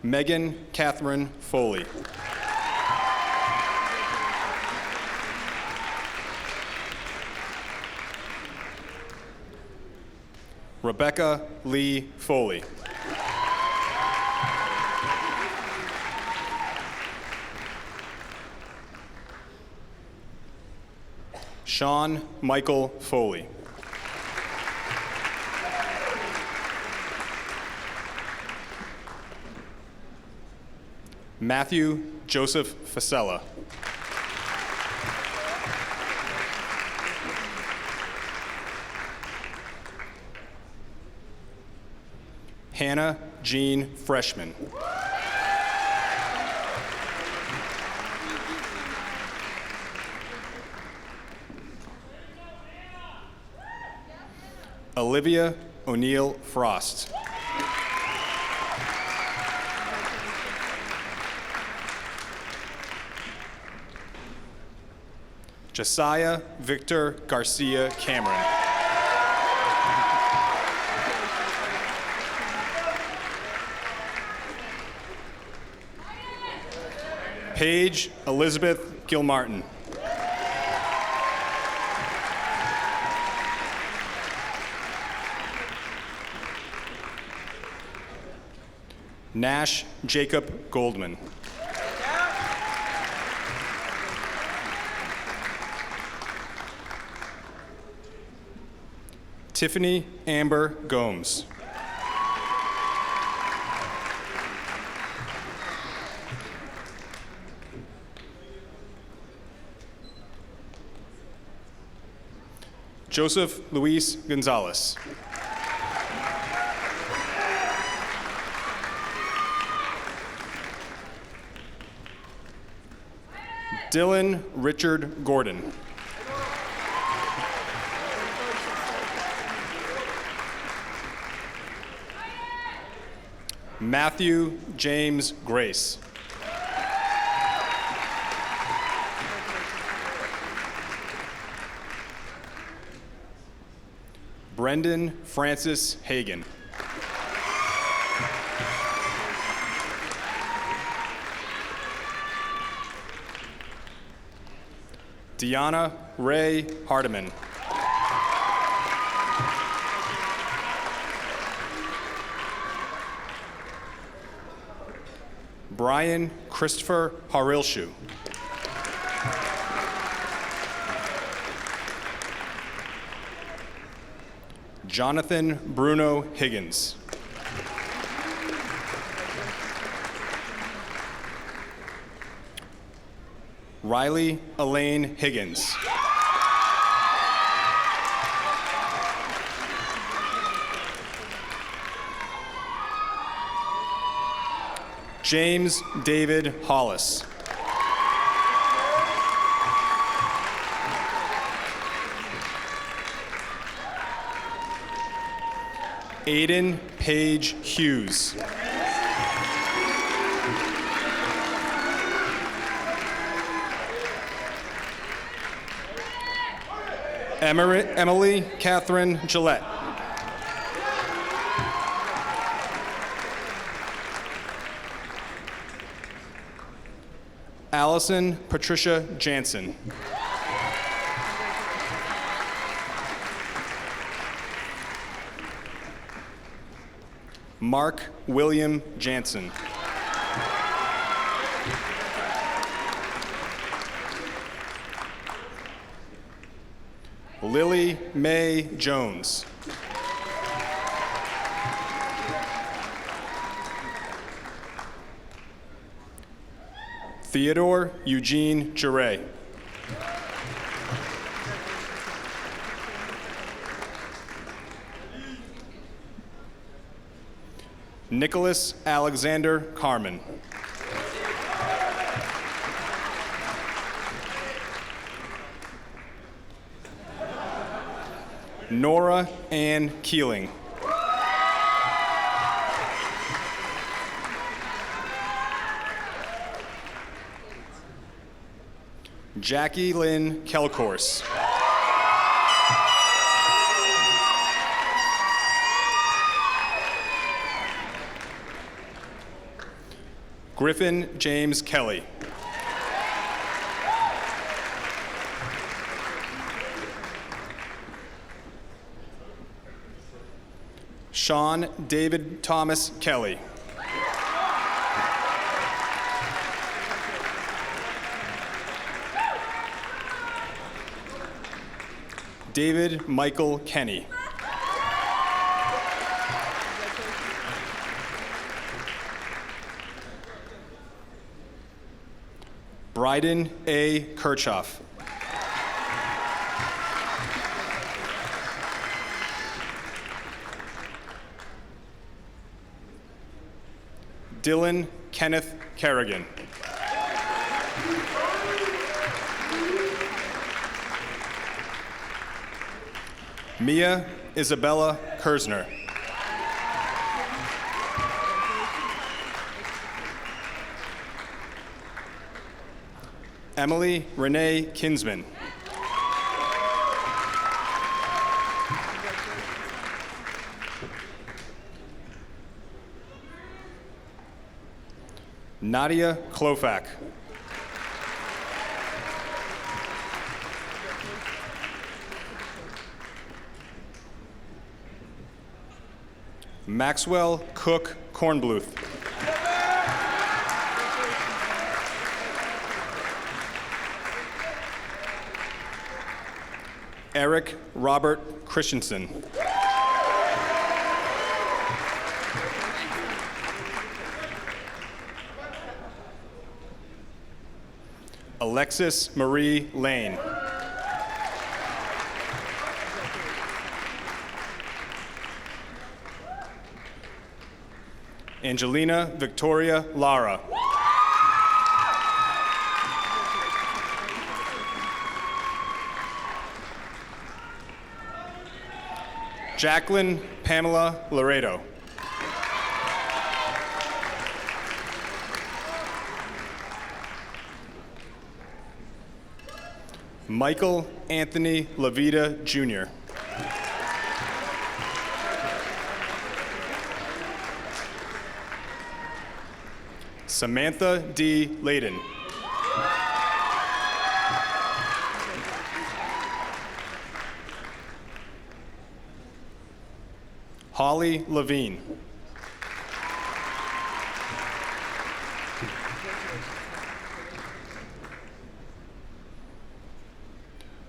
Megan Catherine Foley. Rebecca Lee Foley. Sean Michael Foley. Matthew Joseph Fasella. Hannah Jean Freshman. Olivia O'Neill Frost. Josiah Victor Garcia Cameron. Paige Elizabeth Gilmartin. Nash Jacob Goldman. Tiffany Amber Gomes. Joseph Luis Gonzalez. Dylan Richard Gordon. Matthew James Grace. Brendan Francis Hagan. Deanna Ray Hardiman. Brian Christopher Harilshu. Jonathan Bruno Higgins. Riley Elaine Higgins. James David Hollis. Aiden Page Hughes. Emily Catherine Gillette. Allison Patricia Jansen. Mark William Jansen. Lily Mae Jones. Theodore Eugene Giray. Nicholas Alexander Carmen. Nora Ann Keeling. Jackie Lynn Kelcourse. Griffin James Kelly. Sean David Thomas Kelly. David Michael Kenny. Bryden A. Kirchhoff. Dylan Kenneth Kerrigan. Mia Isabella Kersner. Emily Renee Kinsman. Nadia Klofak. Maxwell Cook Kornbluth. Eric Robert Christensen. Alexis Marie Lane. Angelina Victoria Lara. Jacqueline Pamela Laredo. Michael Anthony Lavita Jr. Samantha D. Layden. Holly Levine.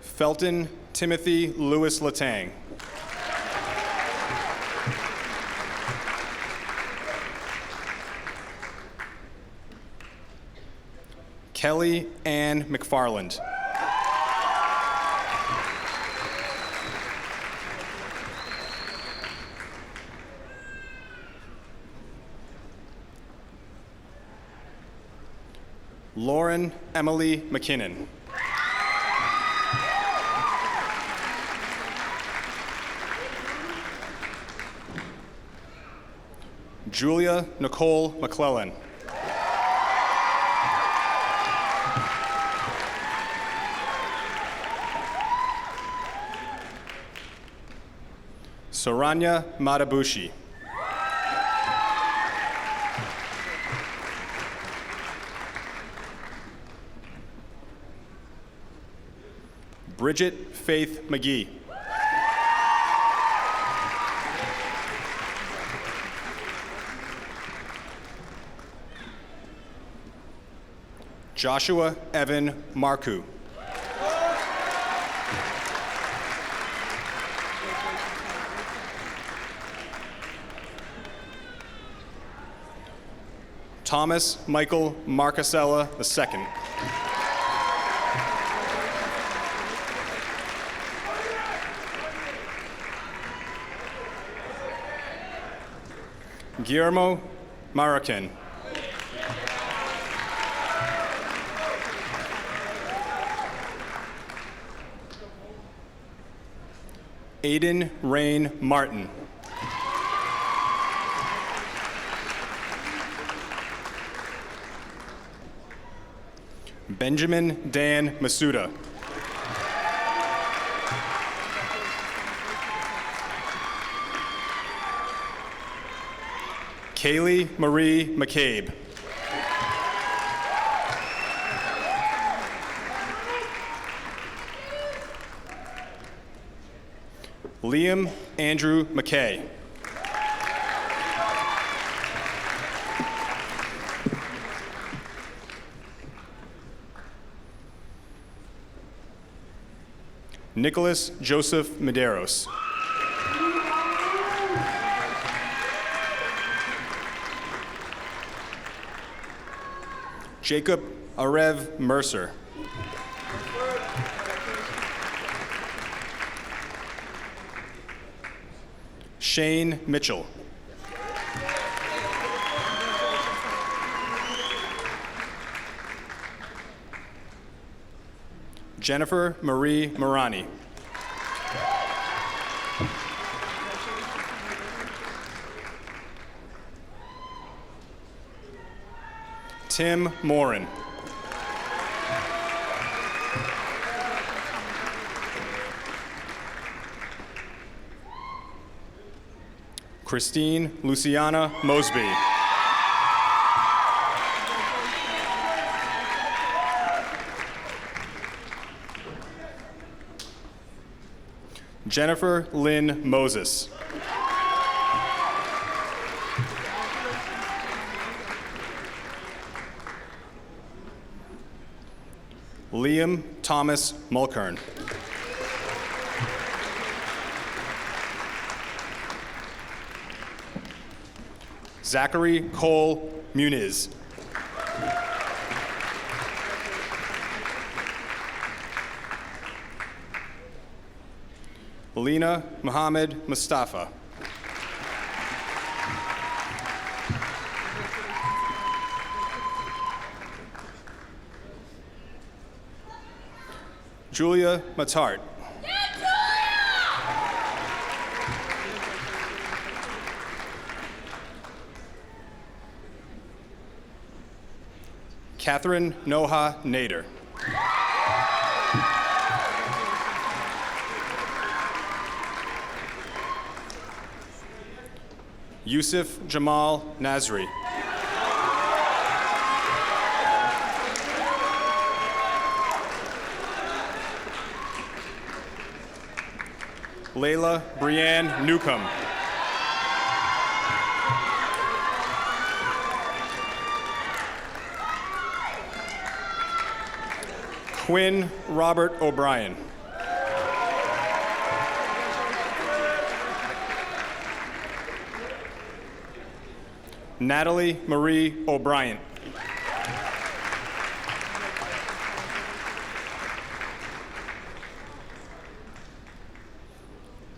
Felton Timothy Lewis Latang. Kelly Ann McFarland. Lauren Emily McKinnon. Julia Nicole McClellan. Saranya Matabushi. Bridget Faith McGee. Joshua Evan Marku. Thomas Michael Marcasella II. Guillermo Maracan. Aiden Rain Martin. Benjamin Dan Masuda. Kaylee Marie McCabe. Liam Andrew McKay. Nicholas Joseph Medeiros. Jacob Arev Mercer. Shane Mitchell. Jennifer Marie Marani. Tim Morin. Christine Luciana Mosby. Jennifer Lynn Moses. Liam Thomas Mulkern. Zachary Cole Muniz. Alina Mohammed Mustafa. Julia Matart. Catherine Noha Nader. Yusuf Jamal Nazri. Layla Brianne Newcomb. Quinn Robert O'Brien. Natalie Marie O'Brien.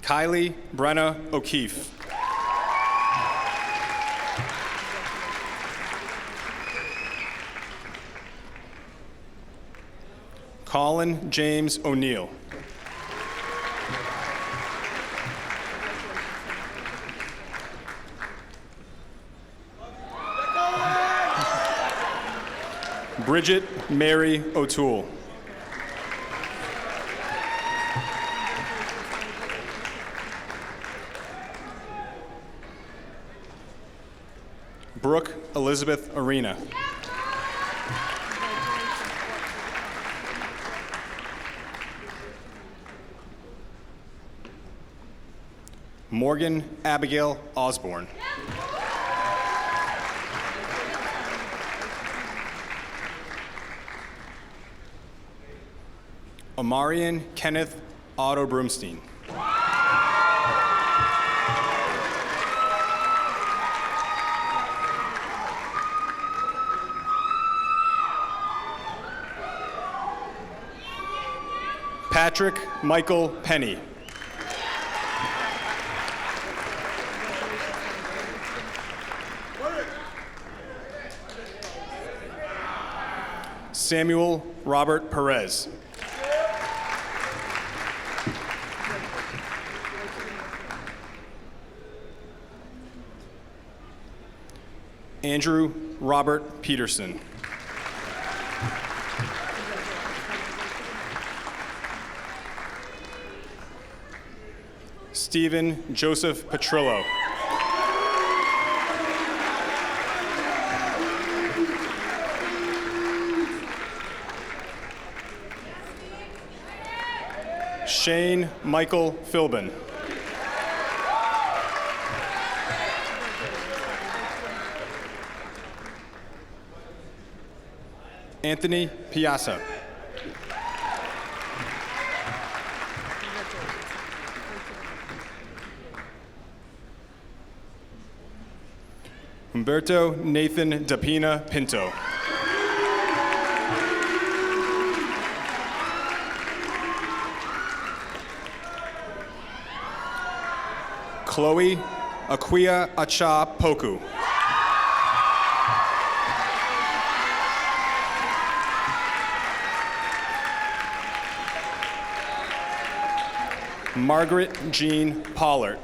Kylie Brenna O'Keefe. Colin James O'Neill. Bridget Mary O'Toole. Brooke Elizabeth Arena. Morgan Abigail Osborne. Amarian Kenneth Otto Broomstein. Patrick Michael Penny. Samuel Robert Perez. Andrew Robert Peterson. Stephen Joseph Petrillo. Shane Michael Philbin. Anthony Piazza. Humberto Nathan Dapina Pinto. Chloe Aquia Acha Poku. Margaret Jean Pollard.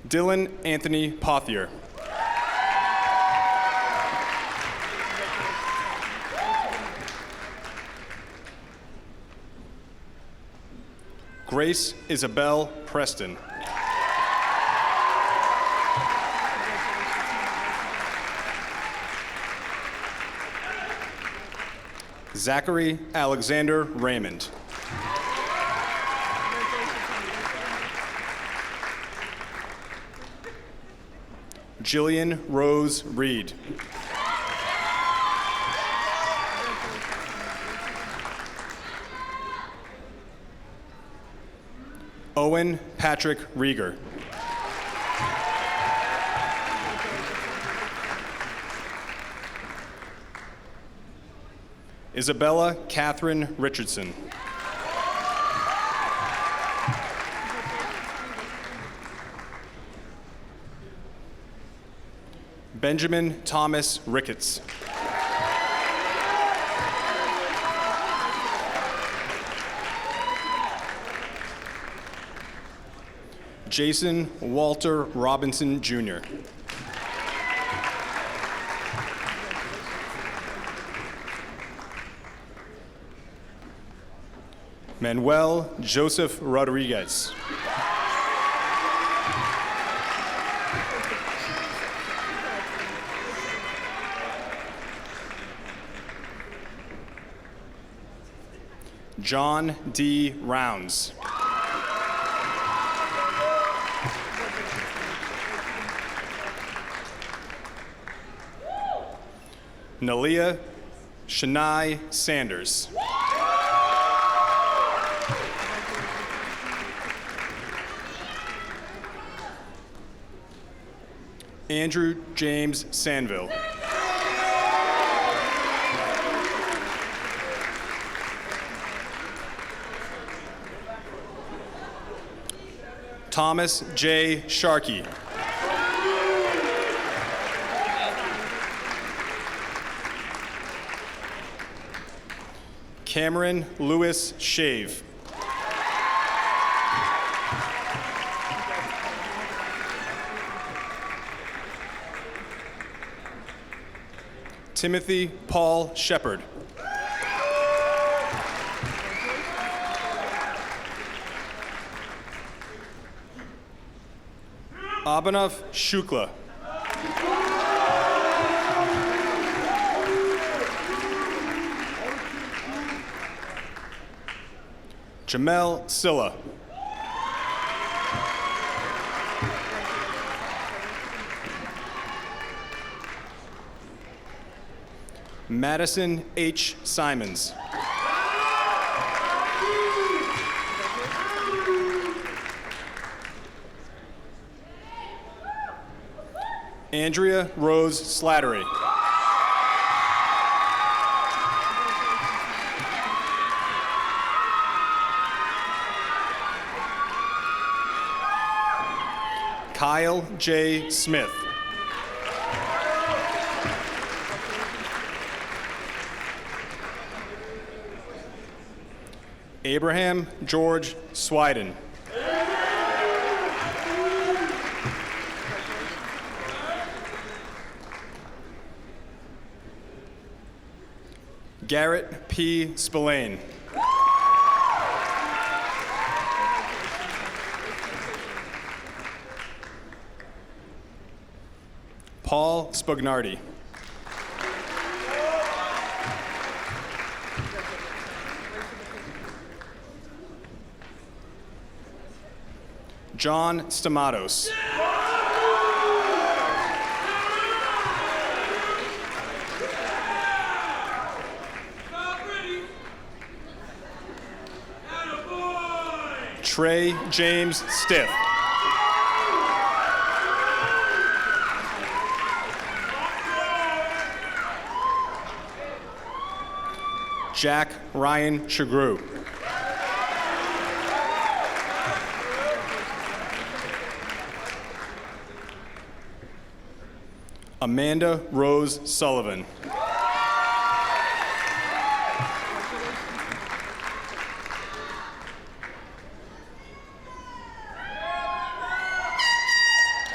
Dylan Anthony Pothier. Grace Isabel Preston. Zachary Alexander Raymond. Jillian Rose Reed. Owen Patrick Rieger. Isabella Catherine Richardson. Benjamin Thomas Ricketts. Jason Walter Robinson, Jr. Manuel Joseph Rodriguez. John D. Rounds. Nalia Shania Sanders. Andrew James Sanville. Thomas J. Sharkey. Cameron Lewis Shave. Timothy Paul Shepard. Abhinav Shukla. Jamel Silla. Madison H. Simons. Andrea Rose Slattery. Kyle J. Smith. Abraham George Swiden. Garrett P. Spillane. Paul Spugnardi. John Stamatos. Trey James Stiff. Jack Ryan Chagru. Amanda Rose Sullivan.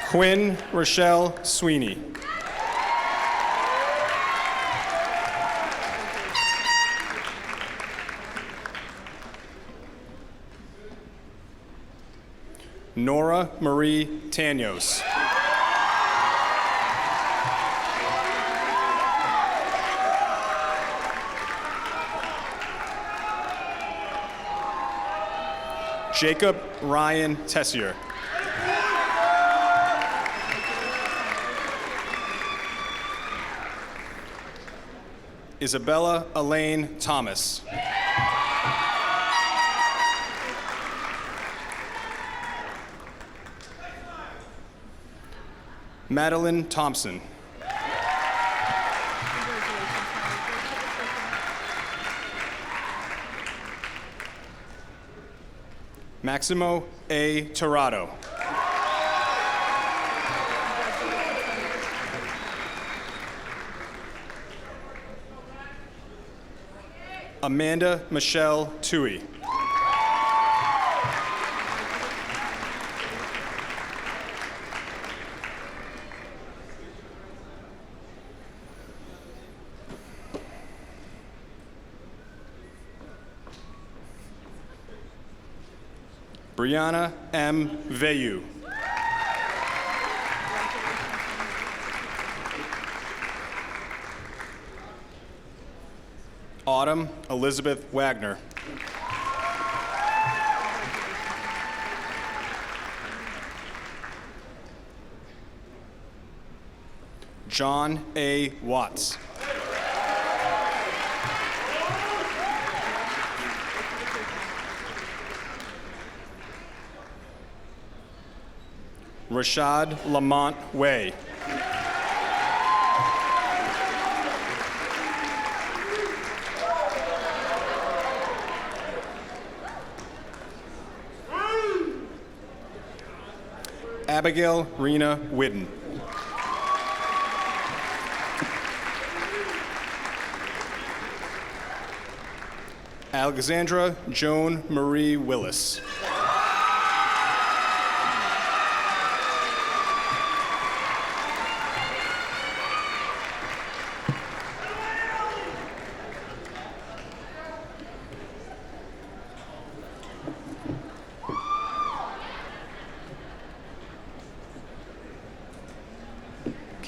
Quinn Rochelle Sweeney. Nora Marie Tanyos. Jacob Ryan Tessier. Isabella Elaine Thomas. Madeline Thompson. Maximo A. Torrado. Amanda Michelle Tui. Brianna M. Veyu. Autumn Elizabeth Wagner. John A. Watts. Rashad Lamont Way. Abigail Rena Whidden. Alexandra Joan Marie Willis.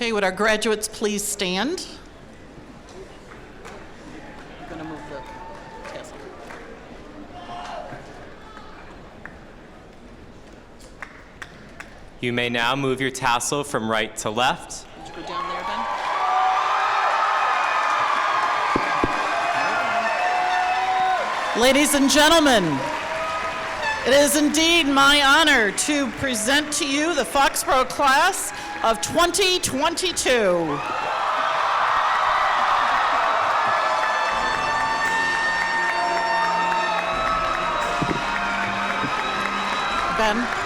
Okay, would our graduates please stand? I'm going to move the tassel. You may now move your tassel from right to left. Would you go down there, Ben? Ladies and gentlemen, it is indeed my honor to present to you the Foxborough class of 2022. Ben.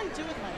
I do with my